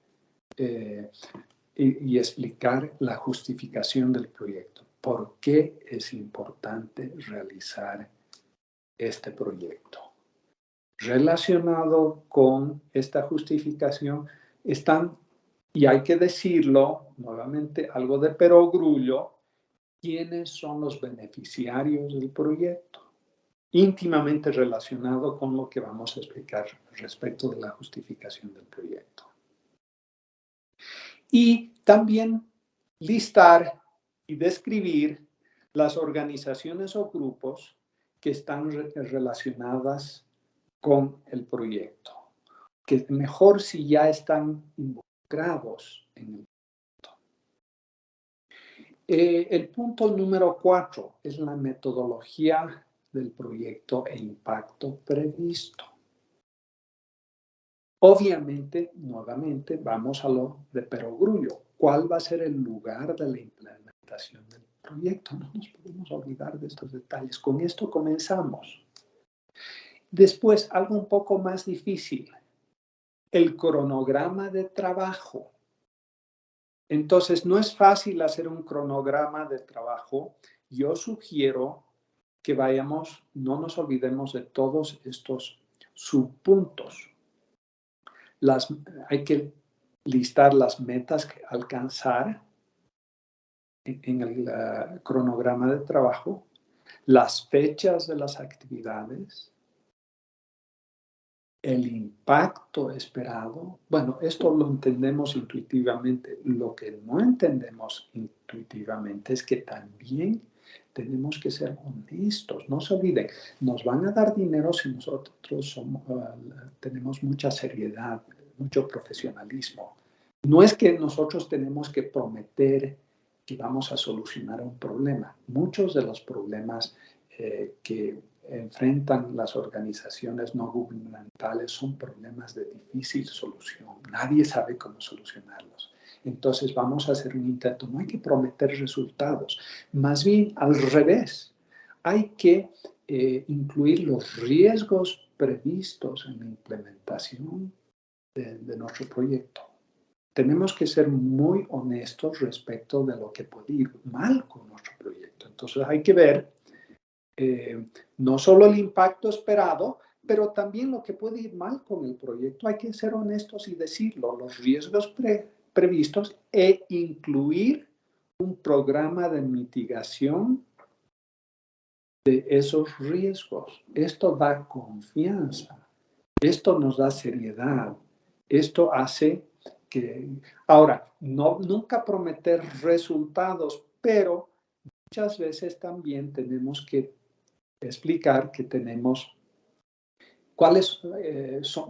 y explicar la justificación del proyecto. ¿Por qué es importante realizar este proyecto? Relacionado con esta justificación están, y hay que decirlo nuevamente, algo de perogrullo, ¿quiénes son los beneficiarios del proyecto? Íntimamente relacionado con lo que vamos a explicar respecto de la justificación del proyecto. Y también listar y describir las organizaciones o grupos que están relacionadas con el proyecto, que mejor si ya están involucrados en el proyecto. El punto número 4 es la metodología del proyecto e impacto previsto. Obviamente, nuevamente, vamos a lo de perogrullo. ¿Cuál va a ser el lugar de la implementación del proyecto? No nos podemos olvidar de estos detalles. Con esto comenzamos. Después, algo un poco más difícil, el cronograma de trabajo. Entonces, no es fácil hacer un cronograma de trabajo. Yo sugiero que vayamos, no nos olvidemos de todos estos subpuntos. Hay que listar las metas que alcanzar en el cronograma de trabajo, las fechas de las actividades, el impacto esperado. Bueno, esto lo entendemos intuitivamente. Lo que no entendemos intuitivamente es que también tenemos que ser honestos. No se olviden, nos van a dar dinero si nosotros tenemos mucha seriedad, mucho profesionalismo. No es que nosotros tenemos que prometer que vamos a solucionar un problema. Muchos de los problemas que enfrentan las organizaciones no gubernamentales son problemas de difícil solución. Nadie sabe cómo solucionarlos. Entonces vamos a hacer un intento. No hay que prometer resultados. Más bien al revés. Hay que incluir los riesgos previstos en la implementación de nuestro proyecto. Tenemos que ser muy honestos respecto de lo que puede ir mal con nuestro proyecto. Entonces hay que ver no solo el impacto esperado, pero también lo que puede ir mal con el proyecto. Hay que ser honestos y decirlo, los riesgos previstos e incluir un programa de mitigación de esos riesgos. Esto da confianza, esto nos da seriedad, esto hace que... Ahora, nunca prometer resultados, pero muchas veces también tenemos que explicar que tenemos cuáles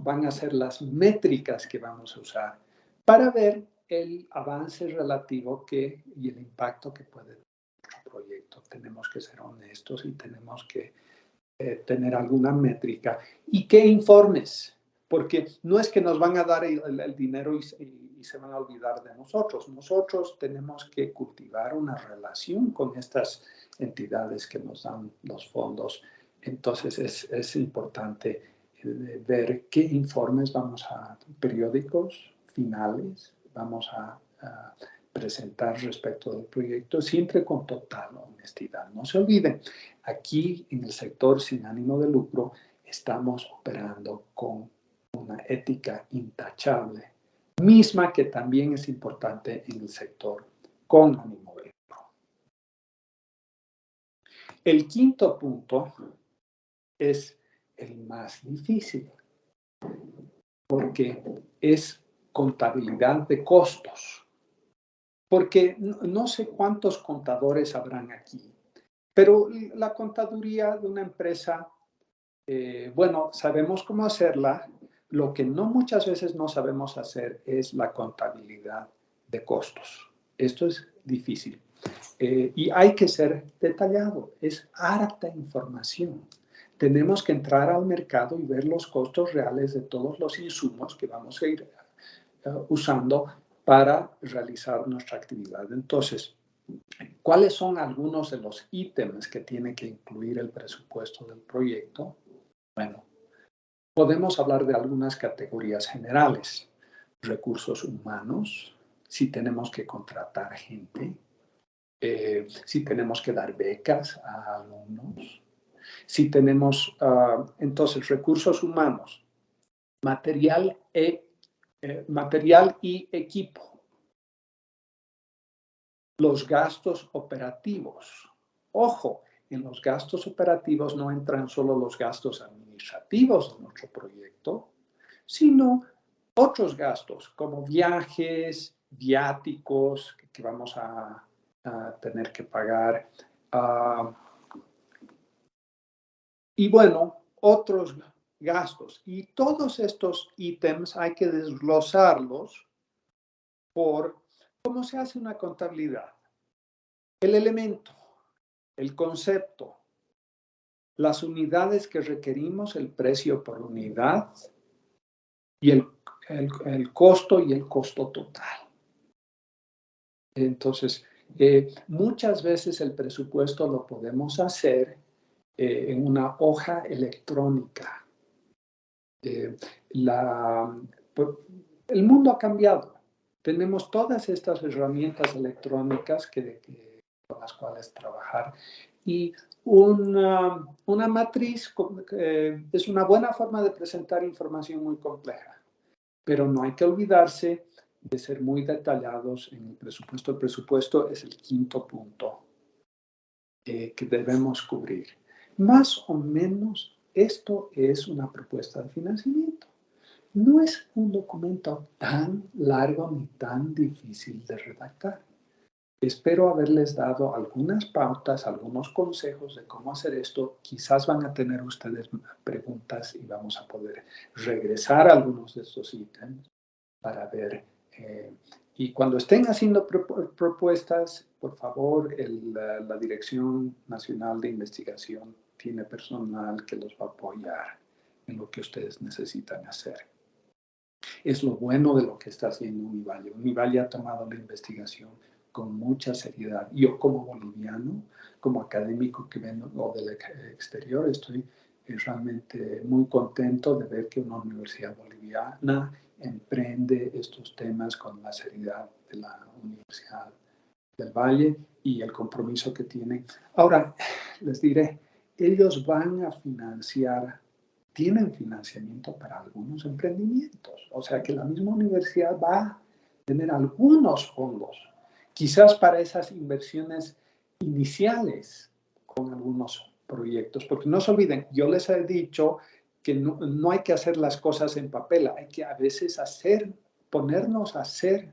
van a ser las métricas que vamos a usar para ver el avance relativo y el impacto que puede tener nuestro proyecto. Tenemos que ser honestos y tenemos que tener alguna métrica. ¿Y qué informes? Porque no es que nos van a dar el dinero y se van a olvidar de nosotros. Nosotros tenemos que cultivar una relación con estas entidades que nos dan los fondos. Entonces es importante ver qué informes periódicos finales vamos a presentar respecto del proyecto, siempre con total honestidad. No se olviden, aquí en el sector sin ánimo de lucro estamos operando con una ética intachable, misma que también es importante en el sector con ánimo de lucro. El quinto punto es el más difícil, porque es contabilidad de costos. Porque no sé cuántos contadores habrán aquí, pero la contaduría de una empresa, bueno, sabemos cómo hacerla. Lo que no muchas veces no sabemos hacer es la contabilidad de costos. Esto es difícil. Y hay que ser detallado. Es harta información. Tenemos que entrar al mercado y ver los costos reales de todos los insumos que vamos a ir usando para realizar nuestra actividad. Entonces, ¿cuáles son algunos de los ítems que tiene que incluir el presupuesto del proyecto? Bueno, podemos hablar de algunas categorías generales. Recursos humanos, si tenemos que contratar gente, si tenemos que dar becas a alumnos, si tenemos, entonces, recursos humanos, material y equipo. Los gastos operativos. Ojo, en los gastos operativos no entran solo los gastos administrativos de nuestro proyecto, sino otros gastos como viajes, viáticos que vamos a tener que pagar. Y bueno, otros gastos. Y todos estos ítems hay que desglosarlos por cómo se hace una contabilidad. El elemento, el concepto, las unidades que requerimos, el precio por unidad y el costo y el costo total. Entonces, muchas veces el presupuesto lo podemos hacer en una hoja electrónica. El mundo ha cambiado. Tenemos todas estas herramientas electrónicas con las cuales trabajar. Y una matriz es una buena forma de presentar información muy compleja, pero no hay que olvidarse de ser muy detallados en el presupuesto. El presupuesto es el quinto punto que debemos cubrir. Más o menos esto es una propuesta de financiamiento. No es un documento tan largo ni tan difícil de redactar. Espero haberles dado algunas pautas, algunos consejos de cómo hacer esto. Quizás van a tener ustedes preguntas y vamos a poder regresar a algunos de estos ítems para ver. Y cuando estén haciendo propuestas, por favor, la Dirección Nacional de Investigación tiene personal que los va a apoyar en lo que ustedes necesitan hacer. Es lo bueno de lo que está haciendo Univalle. Univalle ha tomado la investigación con mucha seriedad. Yo como boliviano, como académico que vengo del exterior, estoy realmente muy contento de ver que una universidad boliviana emprende estos temas con la seriedad de la Universidad del Valle y el compromiso que tienen. Ahora, les diré, ellos van a tienen financiamiento para algunos emprendimientos. O sea que la misma universidad va a tener algunos fondos, quizás para esas inversiones iniciales con algunos proyectos. Porque no se olviden, yo les he dicho que no hay que hacer las cosas en papel, hay que a veces ponernos a hacer,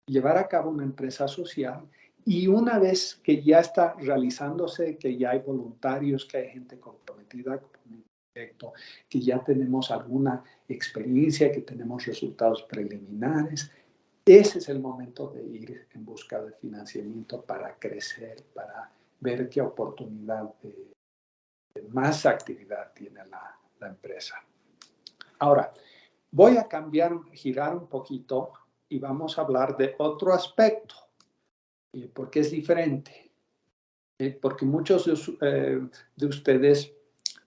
llevar a cabo una empresa social. Y una vez que ya está realizándose, que ya hay voluntarios, que hay gente comprometida con el proyecto, que ya tenemos alguna experiencia, que tenemos resultados preliminares, ese es el momento de ir en busca de financiamiento para crecer, para ver qué oportunidad de más actividad tiene la empresa. Ahora, voy a girar un poquito y vamos a hablar de otro aspecto, porque es diferente. Porque muchos de ustedes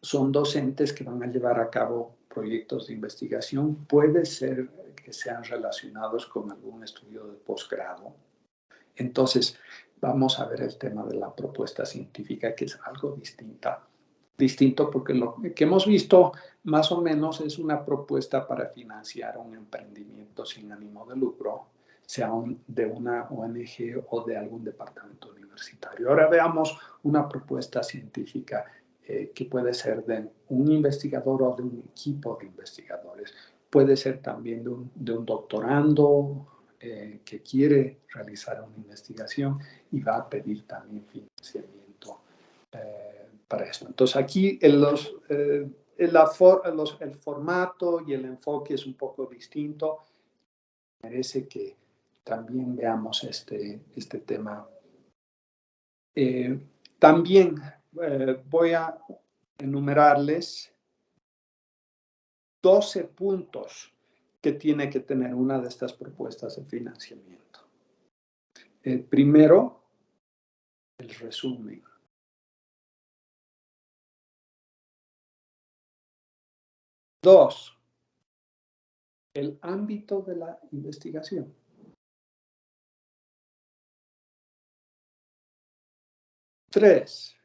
son docentes que van a llevar a cabo proyectos de investigación. Puede ser que sean relacionados con algún estudio de posgrado. Entonces, vamos a ver el tema de la propuesta científica, que es algo distinta distinto porque lo que hemos visto más o menos es una propuesta para financiar un emprendimiento sin ánimo de lucro, sea de una ONG o de algún departamento universitario. Ahora veamos una propuesta científica que puede ser de un investigador o de un equipo de investigadores. Puede ser también de un doctorando que quiere realizar una investigación y va a pedir también financiamiento para esto. Entonces aquí el formato y el enfoque es un poco distinto. Merece que también veamos este tema. También voy a enumerarles 12 puntos que tiene que tener una de estas propuestas de financiamiento. Primero, el resumen. 2, el ámbito de la investigación. 3,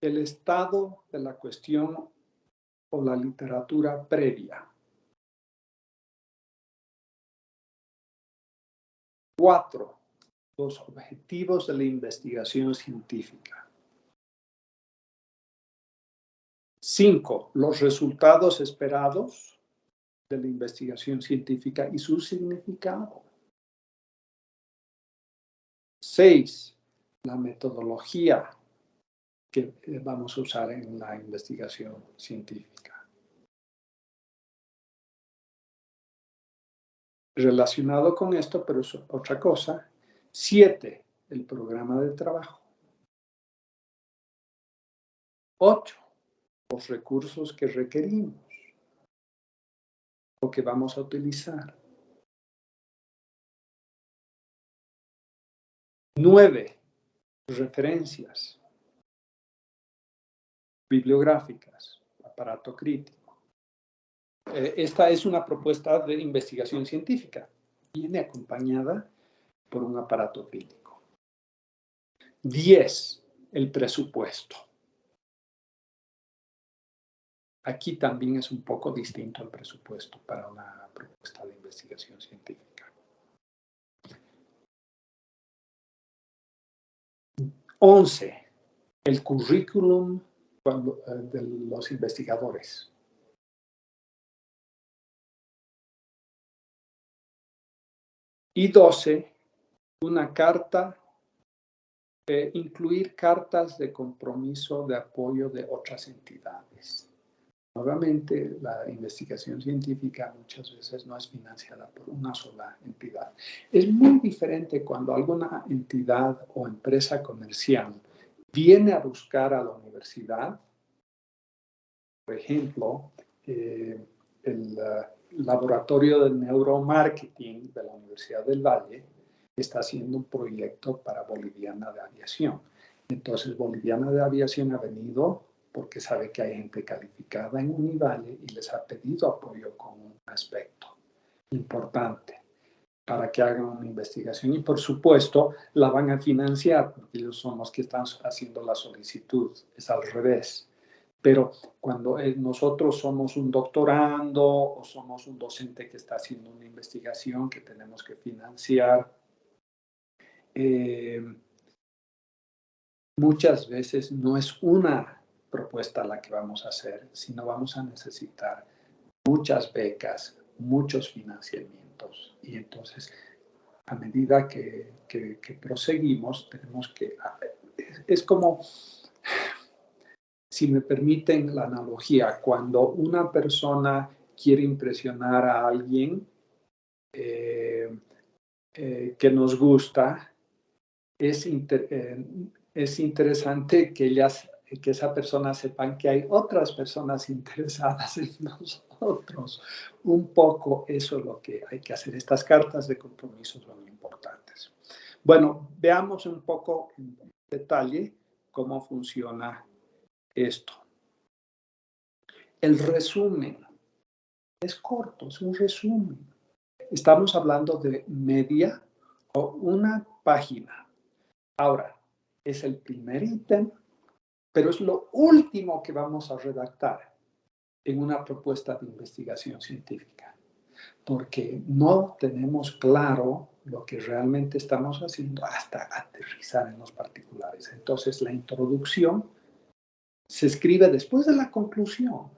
el estado de la cuestión o la literatura previa. 4, los objetivos de la investigación científica. 5, los resultados esperados de la investigación científica y su significado. 6, la metodología que vamos a usar en la investigación científica. Relacionado con esto, pero es otra cosa. 7, el programa de trabajo. 8, los recursos que requerimos o que vamos a utilizar. 9, referencias bibliográficas, aparato crítico. Esta es una propuesta de investigación científica. Viene acompañada por un aparato crítico. 10, el presupuesto. Aquí también es un poco distinto el presupuesto para una propuesta de investigación científica. 11, el currículum de los investigadores. Y 12, una carta, incluir cartas de compromiso de apoyo de otras entidades. Nuevamente, la investigación científica muchas veces no es financiada por una sola entidad. Es muy diferente cuando alguna entidad o empresa comercial viene a buscar a la universidad. Por ejemplo, el laboratorio de neuromarketing de la Universidad del Valle está haciendo un proyecto para Boliviana de Aviación. Entonces, Boliviana de Aviación ha venido porque sabe que hay gente calificada en Univalle y les ha pedido apoyo con un aspecto importante para que hagan una investigación. Y por supuesto, la van a financiar porque ellos son los que están haciendo la solicitud. Es al revés. Pero cuando nosotros somos un doctorando o somos un docente que está haciendo una investigación que tenemos que financiar, muchas veces no es una propuesta la que vamos a hacer, sino vamos a necesitar muchas becas, muchos financiamientos. Y entonces, a medida que proseguimos, tenemos que... Es como... Si me permiten la analogía, cuando una persona quiere impresionar a alguien que nos gusta, es interesante que esa persona sepan que hay otras personas interesadas en nosotros. Un poco eso es lo que hay que hacer. Estas cartas de compromiso son importantes. Bueno, veamos un poco en detalle cómo funciona esto. El resumen es corto, es un resumen. Estamos hablando de media o una página. Ahora, es el primer ítem pero es lo último que vamos a redactar en una propuesta de investigación científica, porque no tenemos claro lo que realmente estamos haciendo hasta aterrizar en los particulares. Entonces, la introducción se escribe después de la conclusión.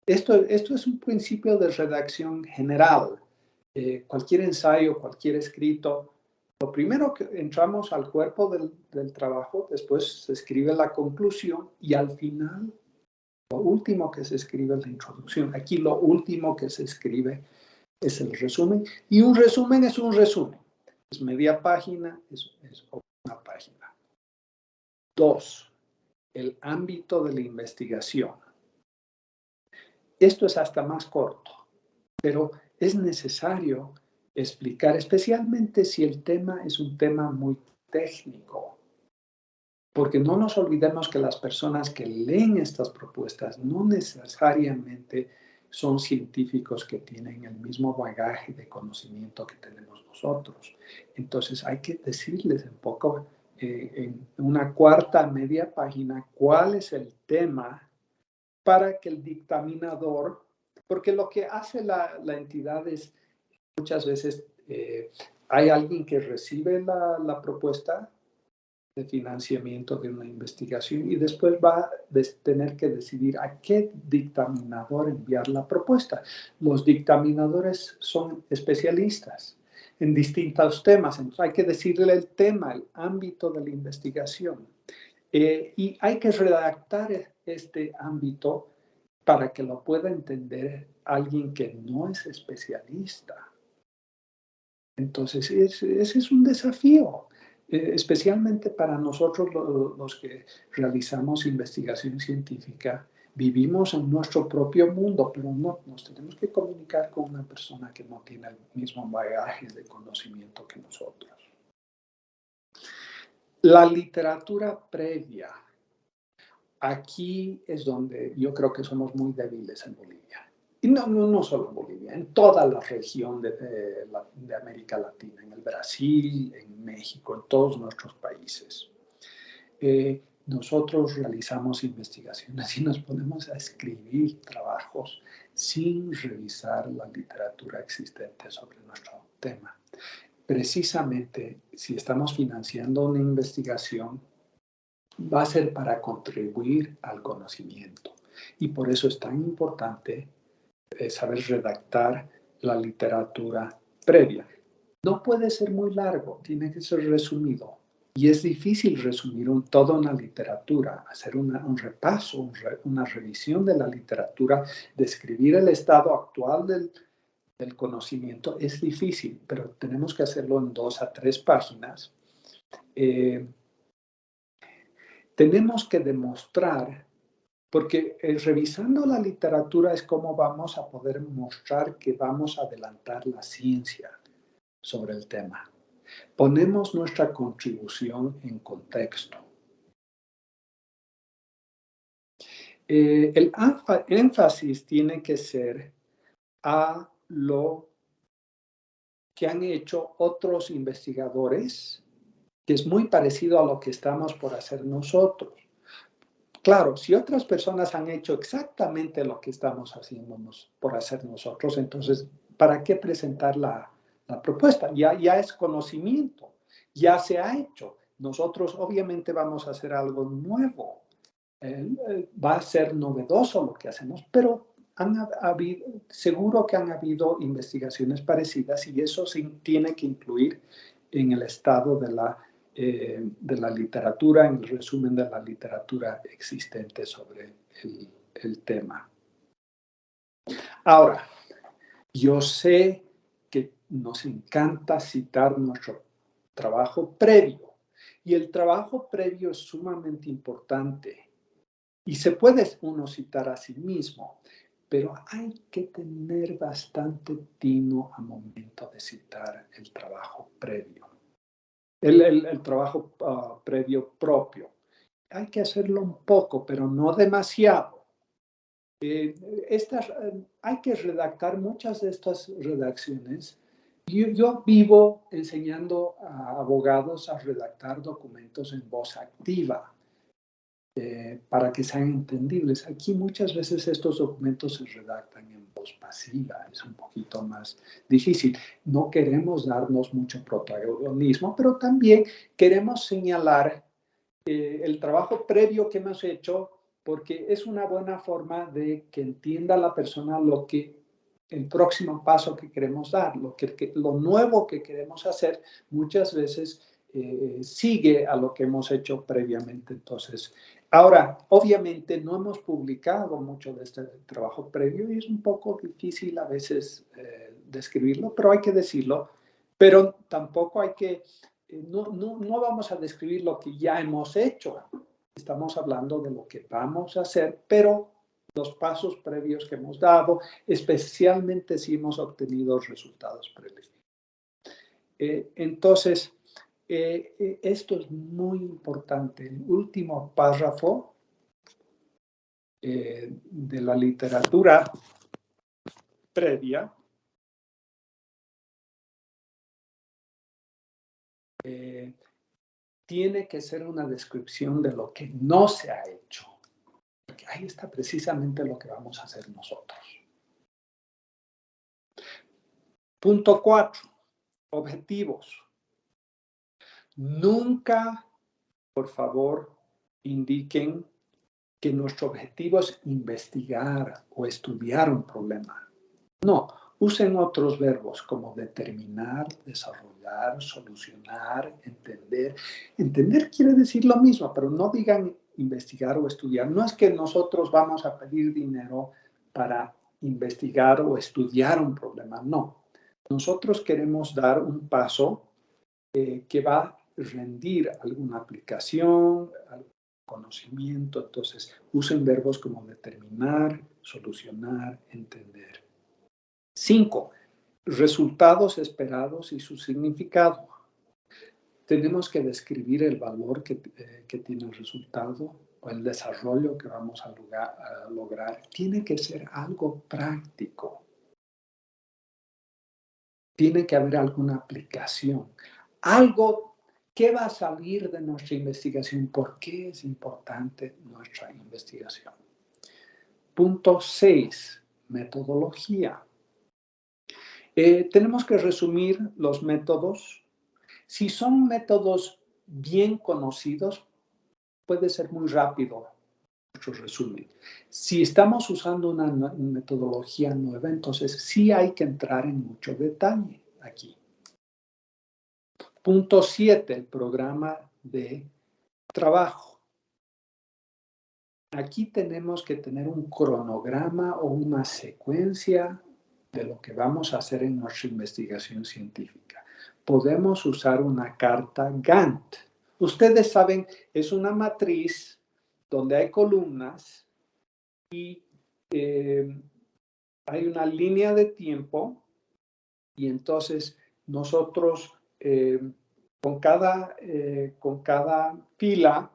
Esto es un principio de redacción general. Cualquier ensayo, cualquier escrito, lo primero que entramos al cuerpo del trabajo, después se escribe la conclusión y al final lo último que se escribe es la introducción. Aquí lo último que se escribe es el resumen, y un resumen es un resumen. Es media página, es una página. 2. El ámbito de la investigación. Esto es hasta más corto, pero es necesario explicar, especialmente si el tema es un tema muy técnico, porque no nos olvidemos que las personas que leen estas propuestas no necesariamente son científicos que tienen el mismo bagaje de conocimiento que tenemos nosotros. Entonces hay que decirles un poco en una cuarta, media página, cuál es el tema para que el dictaminador, porque lo que hace la entidad es muchas veces hay alguien que recibe la propuesta de financiamiento de una investigación y después va a tener que decidir a qué dictaminador enviar la propuesta. Los dictaminadores son especialistas en distintos temas, entonces hay que decirle el tema, el ámbito de la investigación. Y hay que redactar este ámbito para que lo pueda entender alguien que no es especialista. Entonces, ese es un desafío, especialmente para nosotros los que realizamos investigación científica. Vivimos en nuestro propio mundo, pero no nos tenemos que comunicar con una persona que no tiene el mismo bagaje de conocimiento que nosotros. La literatura previa. Aquí es donde yo creo que somos muy débiles en Bolivia. Y no solo en Bolivia, en toda la región de América Latina, en el Brasil, en México, en todos nuestros países. Nosotros realizamos investigaciones y nos ponemos a escribir trabajos sin revisar la literatura existente sobre nuestro tema. Precisamente, si estamos financiando una investigación, va a ser para contribuir al conocimiento. Y por eso es tan importante saber redactar la literatura previa. No puede ser muy largo, tiene que ser resumido. Y es difícil resumir toda una literatura, hacer un repaso, una revisión de la literatura, describir el estado actual del conocimiento. Es difícil, pero tenemos que hacerlo en 2 a 3 páginas. Tenemos que demostrar, porque revisando la literatura es como vamos a poder mostrar que vamos a adelantar la ciencia sobre el tema. Ponemos nuestra contribución en contexto. El énfasis tiene que ser a lo que han hecho otros investigadores, que es muy parecido a lo que estamos por hacer nosotros. Claro, si otras personas han hecho exactamente lo que estamos haciendo por hacer nosotros, entonces, ¿para qué presentar la propuesta? Ya es conocimiento, ya se ha hecho. Nosotros obviamente vamos a hacer algo nuevo. Va a ser novedoso lo que hacemos, pero seguro que han habido investigaciones parecidas y eso sí tiene que incluir en el estado de la literatura, en el resumen de la literatura existente sobre el tema. Ahora, yo sé que nos encanta citar nuestro trabajo previo y el trabajo previo es sumamente importante y se puede uno citar a sí mismo, pero hay que tener bastante tino al momento de citar el trabajo previo. El trabajo previo propio. Hay que hacerlo un poco, pero no demasiado. Hay que redactar muchas de estas redacciones. Yo vivo enseñando a abogados a redactar documentos en voz activa. para que sean entendibles. Aquí muchas veces estos documentos se redactan en voz pasiva, es un poquito más difícil. No queremos darnos mucho protagonismo, pero también queremos señalar el trabajo previo que hemos hecho, porque es una buena forma de que entienda la persona lo que el próximo paso que queremos dar, lo nuevo que queremos hacer, muchas veces sigue a lo que hemos hecho previamente. Entonces, ahora, obviamente no hemos publicado mucho de este trabajo previo y es un poco difícil a veces describirlo, pero hay que decirlo. Pero tampoco hay que, no vamos a describir lo que ya hemos hecho. Estamos hablando de lo que vamos a hacer, pero los pasos previos que hemos dado, especialmente si hemos obtenido resultados preliminares. Entonces, esto es muy importante. El último párrafo de la literatura previa tiene que ser una descripción de lo que no se ha hecho. Porque ahí está precisamente lo que vamos a hacer nosotros. Punto 4. Objetivos. Nunca, por favor, indiquen que nuestro objetivo es investigar o estudiar un problema. No, usen otros verbos como determinar, desarrollar, solucionar, entender. Entender quiere decir lo mismo, pero no digan investigar o estudiar. No es que nosotros vamos a pedir dinero para investigar o estudiar un problema, no. Nosotros queremos dar un paso que va a rendir alguna aplicación, algún conocimiento. Entonces, usen verbos como determinar, solucionar, entender. 5. Resultados esperados y su significado. Tenemos que describir el valor que tiene el resultado o el desarrollo que vamos a lograr. Tiene que ser algo práctico. Tiene que haber alguna aplicación. Algo que va a salir de nuestra investigación. ¿Por qué es importante nuestra investigación? Punto 6. Metodología. Tenemos que resumir los métodos. Si son métodos bien conocidos, puede ser muy rápido nuestro resumen. Si estamos usando una metodología nueva, entonces sí hay que entrar en mucho detalle aquí. Punto 7, el programa de trabajo. Aquí tenemos que tener un cronograma o una secuencia de lo que vamos a hacer en nuestra investigación científica. Podemos usar una carta Gantt. Ustedes saben, es una matriz donde hay columnas y hay una línea de tiempo y entonces nosotros con cada fila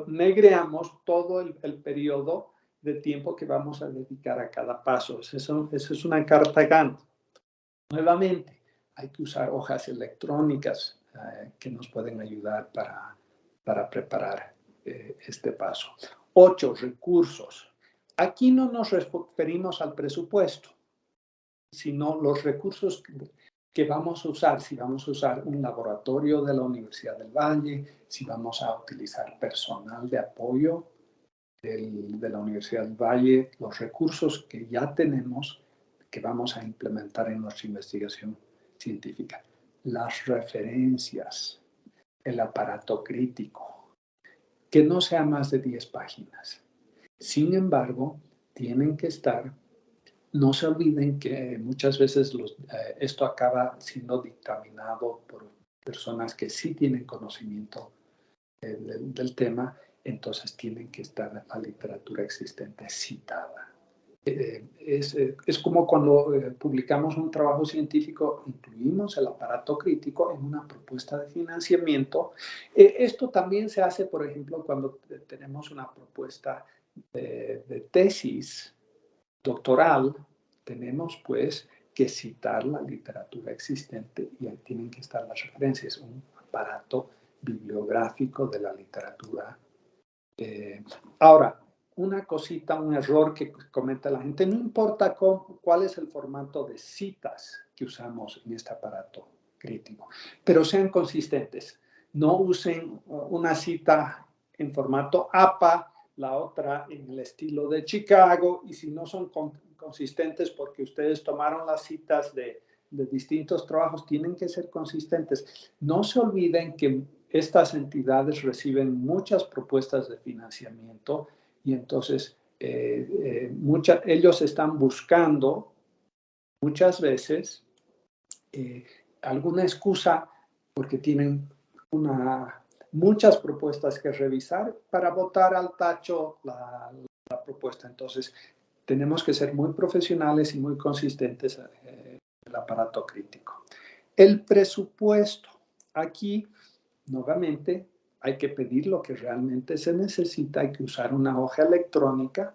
negreamos todo el periodo de tiempo que vamos a dedicar a cada paso. Eso es una carta Gantt. Nuevamente, hay que usar hojas electrónicas que nos pueden ayudar para preparar este paso. 8, recursos. Aquí no nos referimos al presupuesto, sino los recursos que vamos a usar. Si vamos a usar un laboratorio de la Universidad del Valle, si vamos a utilizar personal de apoyo de la Universidad del Valle, los recursos que ya tenemos, que vamos a implementar en nuestra investigación científica. Las referencias, el aparato crítico, que no sea más de 10 páginas. Sin embargo, tienen que estar, no se olviden que muchas veces esto acaba siendo dictaminado por personas que sí tienen conocimiento del tema, entonces tienen que estar la literatura existente citada. Es como cuando publicamos un trabajo científico, incluimos el aparato crítico en una propuesta de financiamiento. Esto también se hace, por ejemplo, cuando tenemos una propuesta de tesis doctoral, tenemos pues que citar la literatura existente y ahí tienen que estar las referencias, un aparato bibliográfico de la literatura Ahora, una cosita, un error que comete la gente, no importa cuál es el formato de citas que usamos en este aparato crítico, pero sean consistentes. No usen una cita en formato APA, la otra en el estilo de Chicago, y si no son consistentes porque ustedes tomaron las citas de distintos trabajos, tienen que ser consistentes. No se olviden que estas entidades reciben muchas propuestas de financiamiento y entonces ellos están buscando muchas veces alguna excusa porque tienen muchas propuestas que revisar para botar al tacho la propuesta. Entonces, tenemos que ser muy profesionales y muy consistentes en el aparato crítico. El presupuesto. Aquí, nuevamente, hay que pedir lo que realmente se necesita. Hay que usar una hoja electrónica.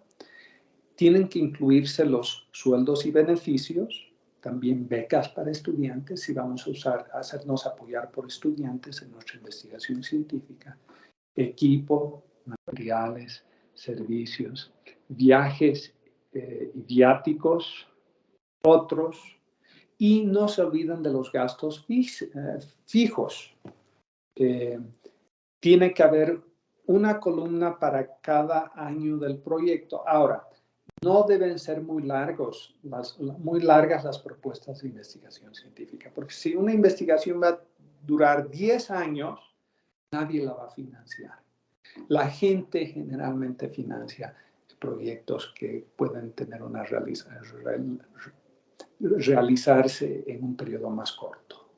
Tienen que incluirse los sueldos y beneficios, también becas para estudiantes, si vamos a hacernos apoyar por estudiantes en nuestra investigación científica, equipo, materiales, servicios, viajes y viáticos, otros, y no se olviden de los gastos fijos. Tiene que haber una columna para cada año del proyecto. Ahora, no deben ser muy largas las propuestas de investigación científica, porque si una investigación va a durar 10 años, nadie la va a financiar. La gente generalmente financia proyectos que pueden tener realizarse en un periodo más corto.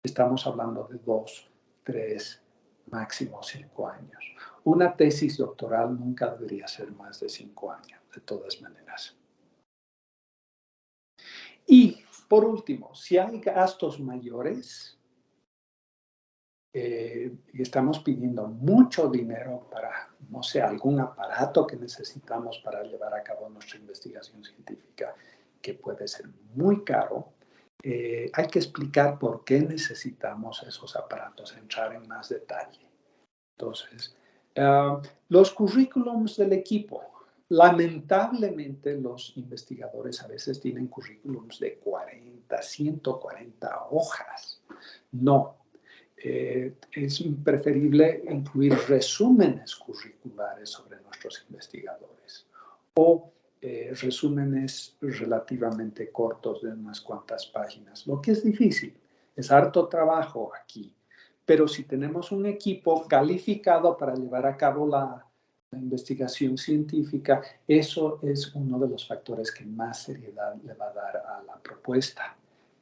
Estamos hablando de 2, 3, máximo 5 años. Una tesis doctoral nunca debería ser más de 5 años, de todas maneras. Y, por último, si hay gastos mayores, y estamos pidiendo mucho dinero para, no sé, algún aparato que necesitamos para llevar a cabo nuestra investigación científica, que puede ser muy caro, hay que explicar por qué necesitamos esos aparatos, entrar en más detalle. Entonces, los currículums del equipo. Lamentablemente, los investigadores a veces tienen currículums de 40, 140 hojas. No. Es preferible incluir resúmenes curriculares sobre nuestros investigadores o resúmenes relativamente cortos de unas cuantas páginas. Lo que es difícil, es harto trabajo aquí. Pero si tenemos un equipo calificado para llevar a cabo la investigación científica, eso es uno de los factores que más seriedad le va a dar a la propuesta.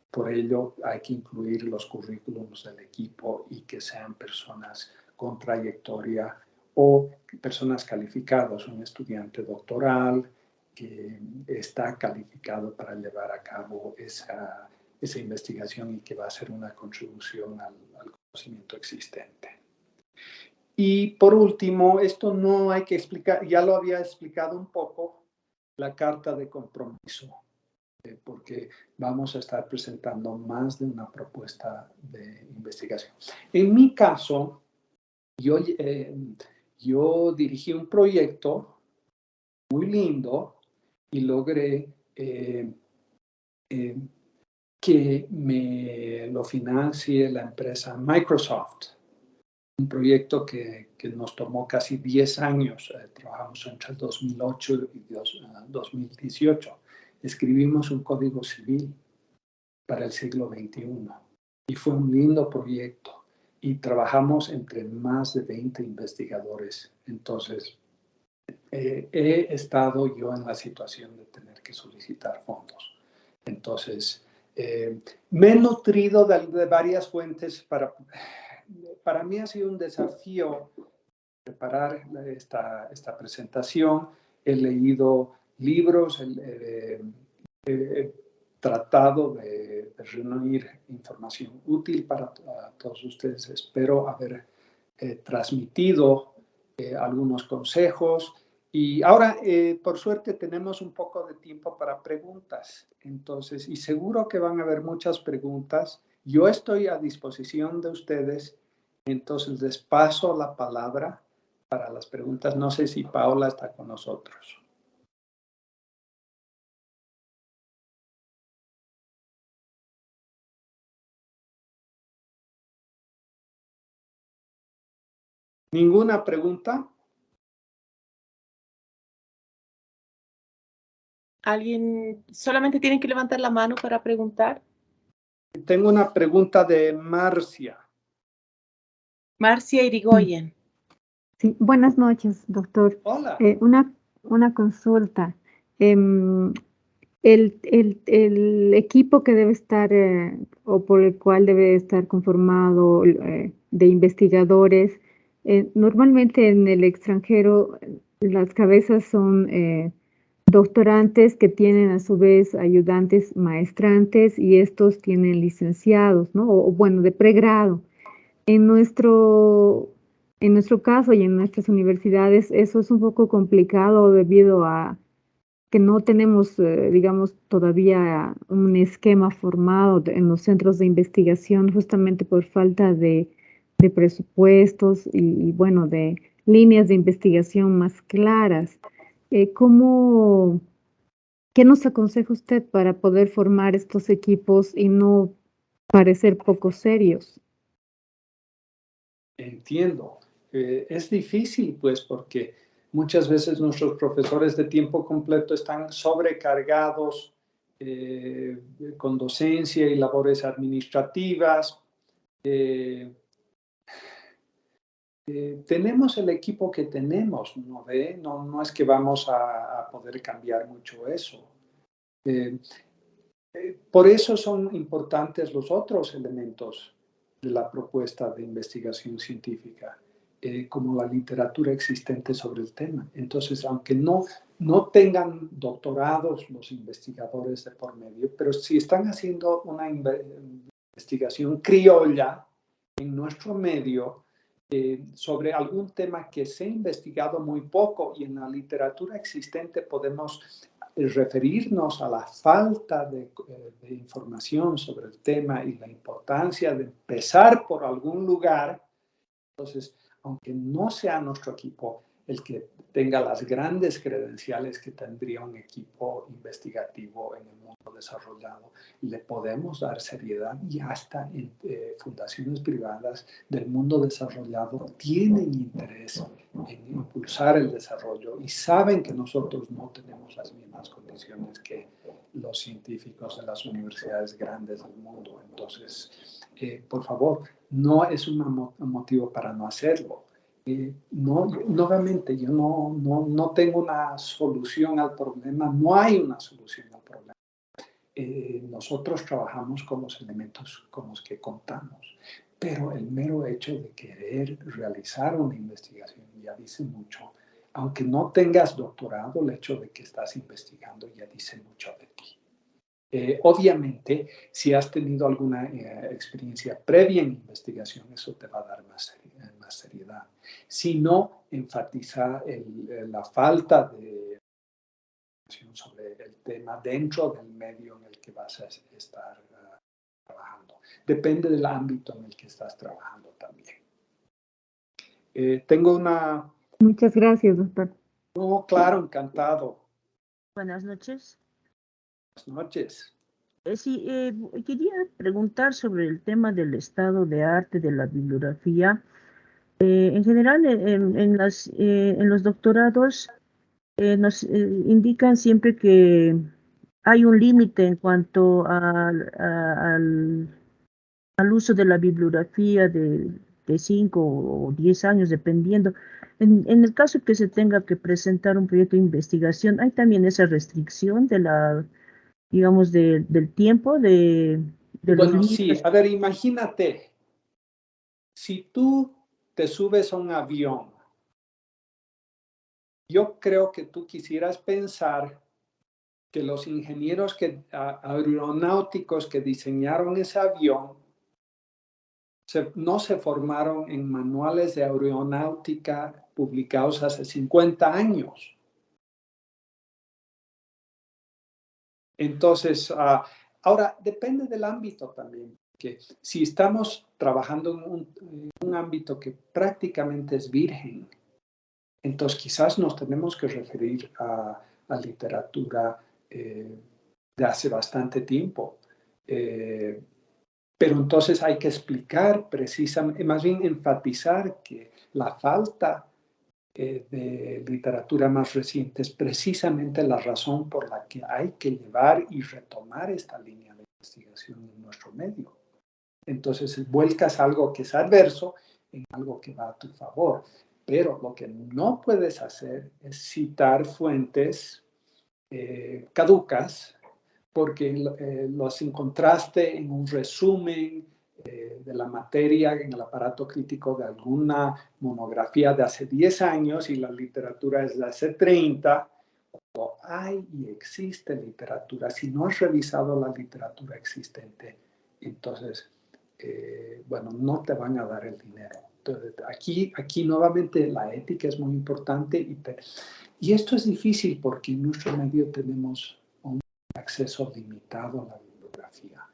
Por ello, hay que incluir los currículums del equipo y que sean personas con trayectoria o personas calificadas, un estudiante doctoral que está calificado para llevar a cabo esa investigación y que va a hacer una contribución al conocimiento existente. Y por último, esto no hay que explicar, ya lo había explicado un poco, la carta de compromiso, porque vamos a estar presentando más de una propuesta de investigación. En mi caso, yo dirigí un proyecto muy lindo y logré que me lo financie la empresa Microsoft. Un proyecto que nos tomó casi 10 años. Trabajamos entre el 2008 y 2018. Escribimos un código civil para el siglo XXI. Y fue un lindo proyecto. Y trabajamos entre más de 20 investigadores. Entonces, he estado yo en la situación de tener que solicitar fondos. Entonces, me he nutrido de varias fuentes. Para mí ha sido un desafío preparar esta presentación. He leído libros, he tratado de reunir información útil para todos ustedes. Espero haber transmitido algunos consejos. Y ahora, por suerte, tenemos un poco de tiempo para preguntas. Entonces, y seguro que van a haber muchas preguntas. Yo estoy a disposición de ustedes. Entonces, les paso la palabra para las preguntas. No sé si Paola está con nosotros. ¿Ninguna pregunta? ¿Alguien solamente tiene que levantar la mano para preguntar? Tengo una pregunta de Marcia. Marcia Irigoyen. Sí, buenas noches, doctor. Hola. Una consulta. El equipo que debe estar o por el cual debe estar conformado de investigadores, normalmente en el extranjero las cabezas son doctorantes que tienen a su vez ayudantes maestrantes y estos tienen licenciados, ¿no? O bueno, de pregrado. En en nuestro caso y en nuestras universidades eso es un poco complicado debido a que no tenemos, digamos, todavía un esquema formado en los centros de investigación justamente por falta de presupuestos bueno, de líneas de investigación más claras. ¿Cómo, qué nos aconseja usted para poder formar estos equipos y no parecer poco serios? Entiendo. Es difícil, pues, porque muchas veces nuestros profesores de tiempo completo están sobrecargados con docencia y labores administrativas. Eh, tenemos el equipo que tenemos, ¿no ve? No es que vamos a poder cambiar mucho eso. Eh, por eso son importantes los otros elementos de la propuesta de investigación científica, como la literatura existente sobre el tema. Entonces, aunque no tengan doctorados los investigadores de por medio, pero si están haciendo una investigación criolla en nuestro medio, sobre algún tema que se ha investigado muy poco y en la literatura existente podemos referirnos a la falta de información sobre el tema y la importancia de empezar por algún lugar. Entonces, aunque no sea nuestro equipo el que tenga las grandes credenciales que tendría un equipo investigativo en el mundo desarrollado, le podemos dar seriedad y hasta en fundaciones privadas del mundo desarrollado tienen interés en impulsar el desarrollo y saben que nosotros no tenemos las mismas condiciones que los científicos de las universidades grandes del mundo. Entonces, por favor, no es un motivo para no hacerlo. Nuevamente, yo no tengo una solución al problema, no hay una solución al problema. Nosotros trabajamos con los elementos con los que contamos, pero el mero hecho de querer realizar una investigación ya dice mucho. Aunque no tengas doctorado, el hecho de que estás investigando ya dice mucho de ti. Obviamente, si has tenido alguna experiencia previa en investigación, eso te va a dar más seriedad. Si no, enfatizar la falta de información sobre el tema dentro del medio en el que vas a estar trabajando. Depende del ámbito en el que estás trabajando también. Tengo una... Muchas gracias, doctor. No, claro, encantado. Buenas noches. Buenas noches. Sí, quería preguntar sobre el tema del estado de arte de la bibliografía. En general, en los doctorados nos indican siempre que hay un límite en cuanto al uso de la bibliografía de 5 o 10 años, dependiendo. En el caso que se tenga que presentar un proyecto de investigación, ¿hay también esa restricción de digamos, del tiempo, de los Bueno, sí, libros? a ver, imagínate, si tú te subes a un avión, yo creo que tú quisieras pensar que los ingenieros aeronáuticos que diseñaron ese avión no se formaron en manuales de aeronáutica publicados hace 50 años. Entonces, ahora depende del ámbito también, que si estamos trabajando en un ámbito que prácticamente es virgen, Entonces, quizás nos tenemos que referir a literatura de hace bastante tiempo. Pero entonces hay que explicar precisamente, más bien enfatizar que la falta de literatura más reciente es precisamente la razón por la que hay que llevar y retomar esta línea de investigación en nuestro medio. Entonces vuelcas algo que es adverso en algo que va a tu favor. Pero lo que no puedes hacer es citar fuentes caducas porque los encontraste en un resumen de la materia en el aparato crítico de alguna monografía de hace 10 años y la literatura es de hace 30. Cuando hay y existe literatura, si no has revisado la literatura existente, entonces, bueno, no te van a dar el dinero. Entonces, aquí nuevamente la ética es muy importante y esto es difícil porque en nuestro medio tenemos un acceso limitado a la bibliografía.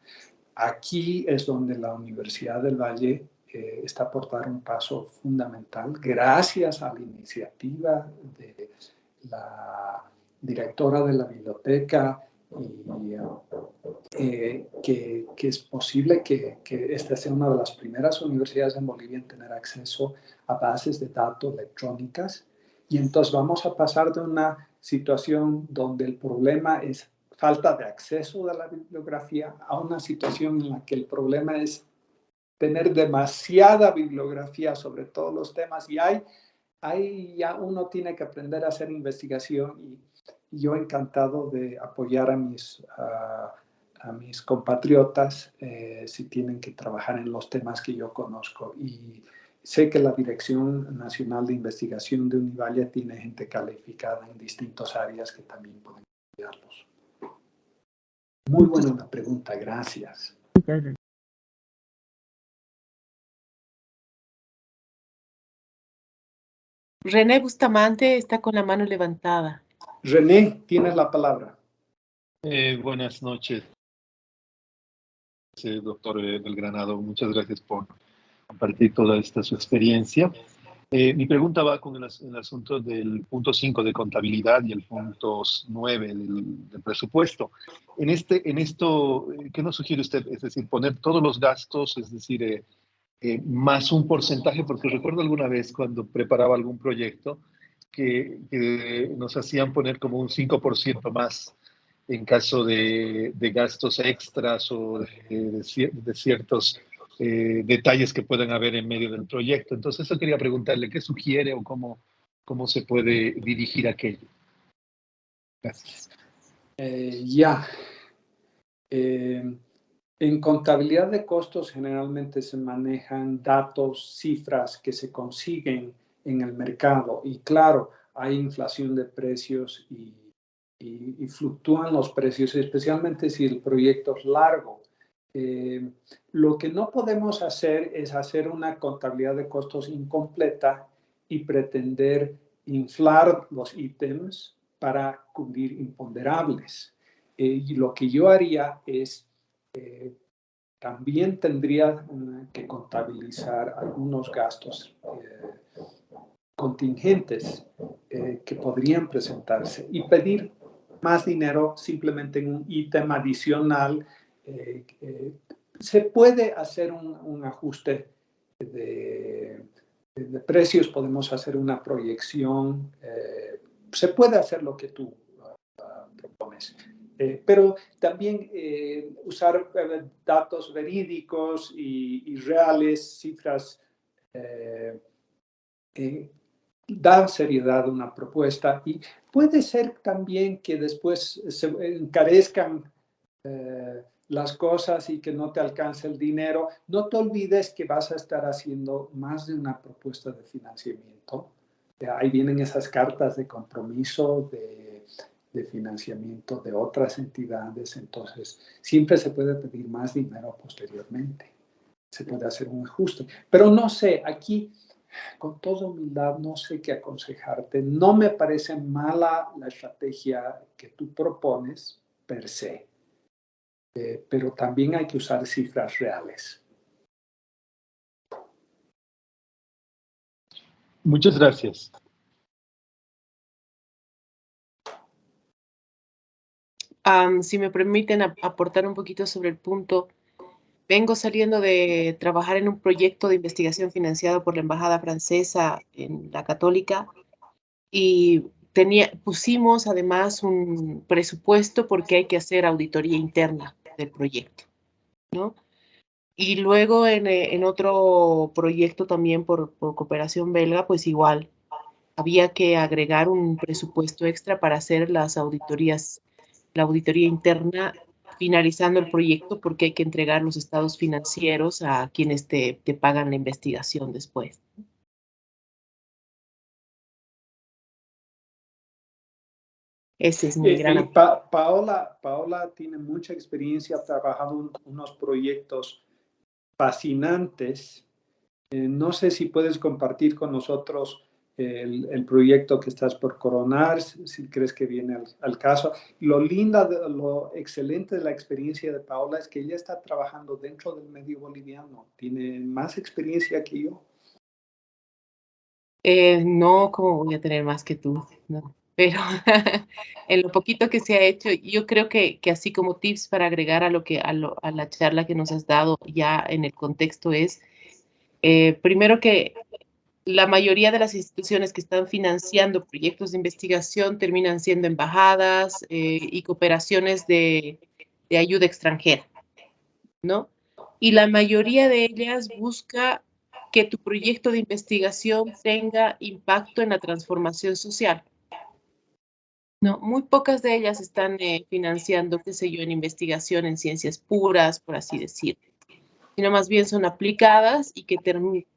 Aquí es donde la Universidad del Valle está por dar un paso fundamental gracias a la iniciativa de la directora de la biblioteca y que es posible que esta sea una de las primeras universidades en Bolivia en tener acceso a bases de datos electrónicas. Y entonces vamos a pasar de una situación donde el problema es falta de acceso a la bibliografía a una situación en la que el problema es tener demasiada bibliografía sobre todos los temas y ahí ya uno tiene que aprender a hacer investigación y yo encantado de apoyar a mis compatriotas si tienen que trabajar en los temas que yo conozco. Y sé que la Dirección Nacional de Investigación de Univalle tiene gente calificada en distintas áreas que también pueden apoyarlos. Muy buena la pregunta, gracias. René Bustamante está con la mano levantada. René, tienes la palabra. Buenas noches, doctor Belgranado. Muchas gracias por compartir toda esta su experiencia. Mi pregunta va con el asunto del punto 5 de contabilidad y el punto 9 del presupuesto. En esto, ¿qué nos sugiere usted? Es decir, poner todos los gastos, es decir, más un porcentaje, porque recuerdo alguna vez cuando preparaba algún proyecto que nos hacían poner como un 5% más en caso de gastos extras o de ciertos detalles que puedan haber en medio del proyecto. Entonces, eso quería preguntarle, ¿qué sugiere o cómo se puede dirigir aquello? Gracias. En contabilidad de costos generalmente se manejan datos, cifras que se consiguen en el mercado y claro, hay inflación de precios y fluctúan los precios, especialmente si el proyecto es largo. Lo que no podemos hacer es hacer una contabilidad de costos incompleta y pretender inflar los ítems para cubrir imponderables. Y lo que yo haría es, también tendría que contabilizar algunos gastos contingentes que podrían presentarse y pedir más dinero simplemente en un ítem adicional. Se puede hacer un ajuste de precios, podemos hacer una proyección, se puede hacer lo que tú propones. Pero también usar datos verídicos y reales, cifras, da seriedad a una propuesta y puede ser también que después se encarezcan las cosas y que no te alcance el dinero. No te olvides que vas a estar haciendo más de una propuesta de financiamiento. Ahí vienen esas cartas de compromiso de financiamiento de otras entidades, entonces siempre se puede pedir más dinero posteriormente. Se puede hacer un ajuste. Pero no sé, aquí con toda humildad, no sé qué aconsejarte. No me parece mala la estrategia que tú propones per se, pero también hay que usar cifras reales. Muchas gracias. Si me permiten aportar un poquito sobre el punto, vengo saliendo de trabajar en un proyecto de investigación financiado por la Embajada Francesa en la Católica y pusimos además un presupuesto porque hay que hacer auditoría interna del proyecto, ¿no? Y luego en otro proyecto también por cooperación belga, pues igual, había que agregar un presupuesto extra para hacer las auditorías, la auditoría interna finalizando el proyecto porque hay que entregar los estados financieros a quienes te pagan la investigación después. Ese es mi gran Paola tiene mucha experiencia, ha trabajado en unos proyectos fascinantes. No sé si puedes compartir con nosotros el proyecto que estás por coronar, si crees que viene al caso. Lo excelente de la experiencia de Paola es que ella está trabajando dentro del medio boliviano, tiene más experiencia que yo. No, como voy a tener más que tú, no. Pero en lo poquito que se ha hecho, yo creo que así como tips para agregar a a la charla que nos has dado ya en el contexto es, primero que la mayoría de las instituciones que están financiando proyectos de investigación terminan siendo embajadas y cooperaciones de ayuda extranjera, ¿no? Y la mayoría de ellas busca que tu proyecto de investigación tenga impacto en la transformación social. No, muy pocas de ellas están financiando, qué sé yo, en investigación en ciencias puras, por así decirlo, sino más bien son aplicadas y que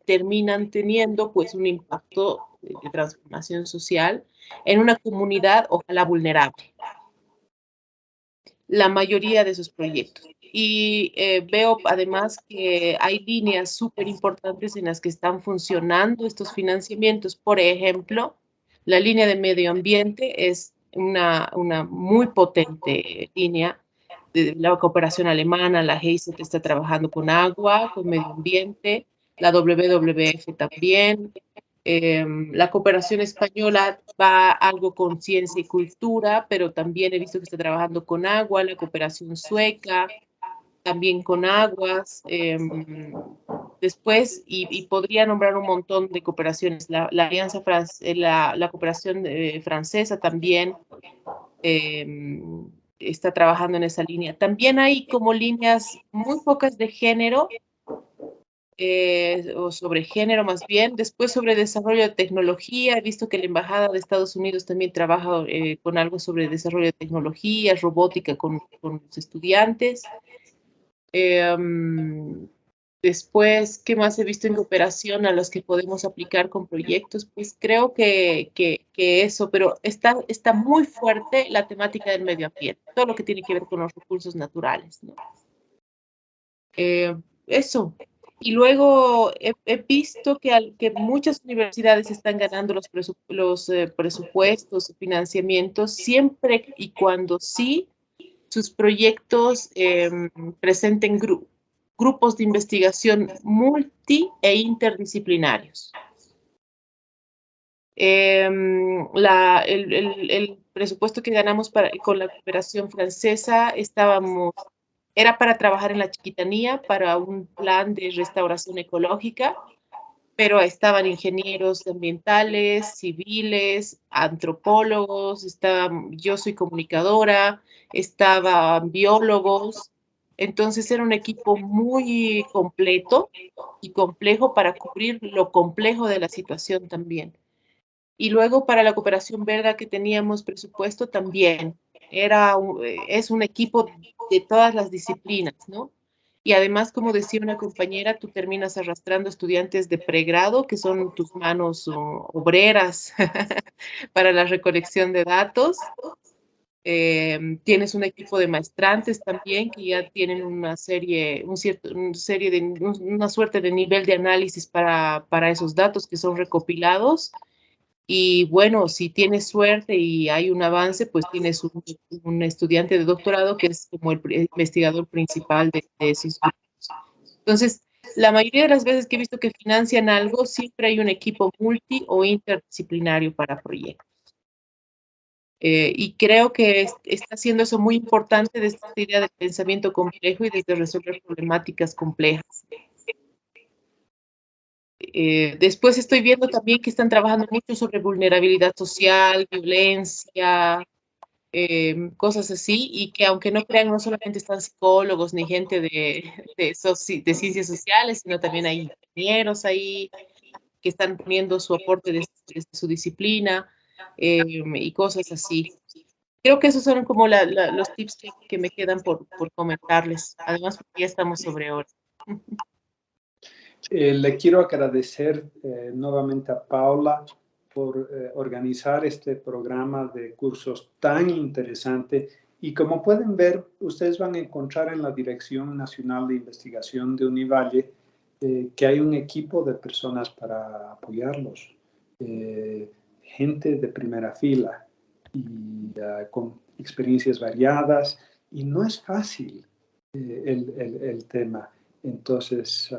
terminan teniendo pues un impacto de transformación social en una comunidad ojalá vulnerable. La mayoría de esos proyectos. Y veo además que hay líneas súper importantes en las que están funcionando estos financiamientos. Por ejemplo, la línea de medio ambiente es una muy potente línea de la cooperación alemana. La GIZ está trabajando con agua, con medio ambiente, la WWF también. La cooperación española va algo con ciencia y cultura, pero también he visto que está trabajando con agua, la cooperación sueca, también con aguas. Después, y podría nombrar un montón de cooperaciones, la Alianza la cooperación francesa también está trabajando en esa línea. También hay como líneas muy pocas de género, o sobre género más bien. Después sobre desarrollo de tecnología. He visto que la Embajada de Estados Unidos también trabaja con algo sobre desarrollo de tecnología, robótica con los estudiantes. Después, ¿qué más he visto en cooperación a los que podemos aplicar con proyectos? Pues creo que eso, pero está muy fuerte la temática del medio ambiente, todo lo que tiene que ver con los recursos naturales, ¿no? Eso. Y luego he visto que muchas universidades están ganando los presupuestos, financiamientos, siempre y cuando sí sus proyectos presenten grupos de investigación multi e interdisciplinarios. El presupuesto que ganamos con la cooperación francesa era para trabajar en la Chiquitanía, para un plan de restauración ecológica, pero estaban ingenieros ambientales, civiles, antropólogos, yo soy comunicadora, estaban biólogos, entonces era un equipo muy completo y complejo para cubrir lo complejo de la situación también. Y luego para la cooperación belga que teníamos presupuesto también, es un equipo de todas las disciplinas, ¿no? Y además, como decía una compañera, tú terminas arrastrando estudiantes de pregrado, que son tus manos obreras para la recolección de datos. Tienes un equipo de maestrantes también que ya tienen una suerte de nivel de análisis para esos datos que son recopilados. Y bueno, si tienes suerte y hay un avance, pues tienes un estudiante de doctorado que es como el investigador principal de esos grupos. Entonces, la mayoría de las veces que he visto que financian algo, siempre hay un equipo multi o interdisciplinario para proyectos. Y creo que está haciendo eso muy importante desde esta idea del pensamiento complejo y desde resolver problemáticas complejas. Después estoy viendo también que están trabajando mucho sobre vulnerabilidad social, violencia, cosas así, y que aunque no crean, no solamente están psicólogos ni gente de ciencias sociales, sino también hay ingenieros ahí que están poniendo su aporte desde su disciplina y cosas así. Creo que esos son como los tips que me quedan por comentarles. Además, porque ya estamos sobre hora. Le quiero agradecer nuevamente a Paula por organizar este programa de cursos tan interesante. Y como pueden ver, ustedes van a encontrar en la Dirección Nacional de Investigación de Univalle que hay un equipo de personas para apoyarlos, gente de primera fila y con experiencias variadas. Y no es fácil el tema. Entonces,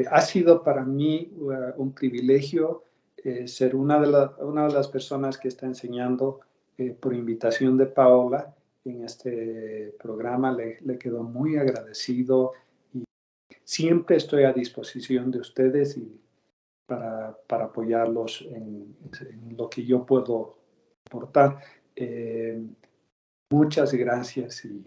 ha sido para mí un privilegio ser una de las personas que está enseñando por invitación de Paola en este programa. Le quedo muy agradecido y siempre estoy a disposición de ustedes y para apoyarlos en lo que yo puedo aportar. Muchas gracias y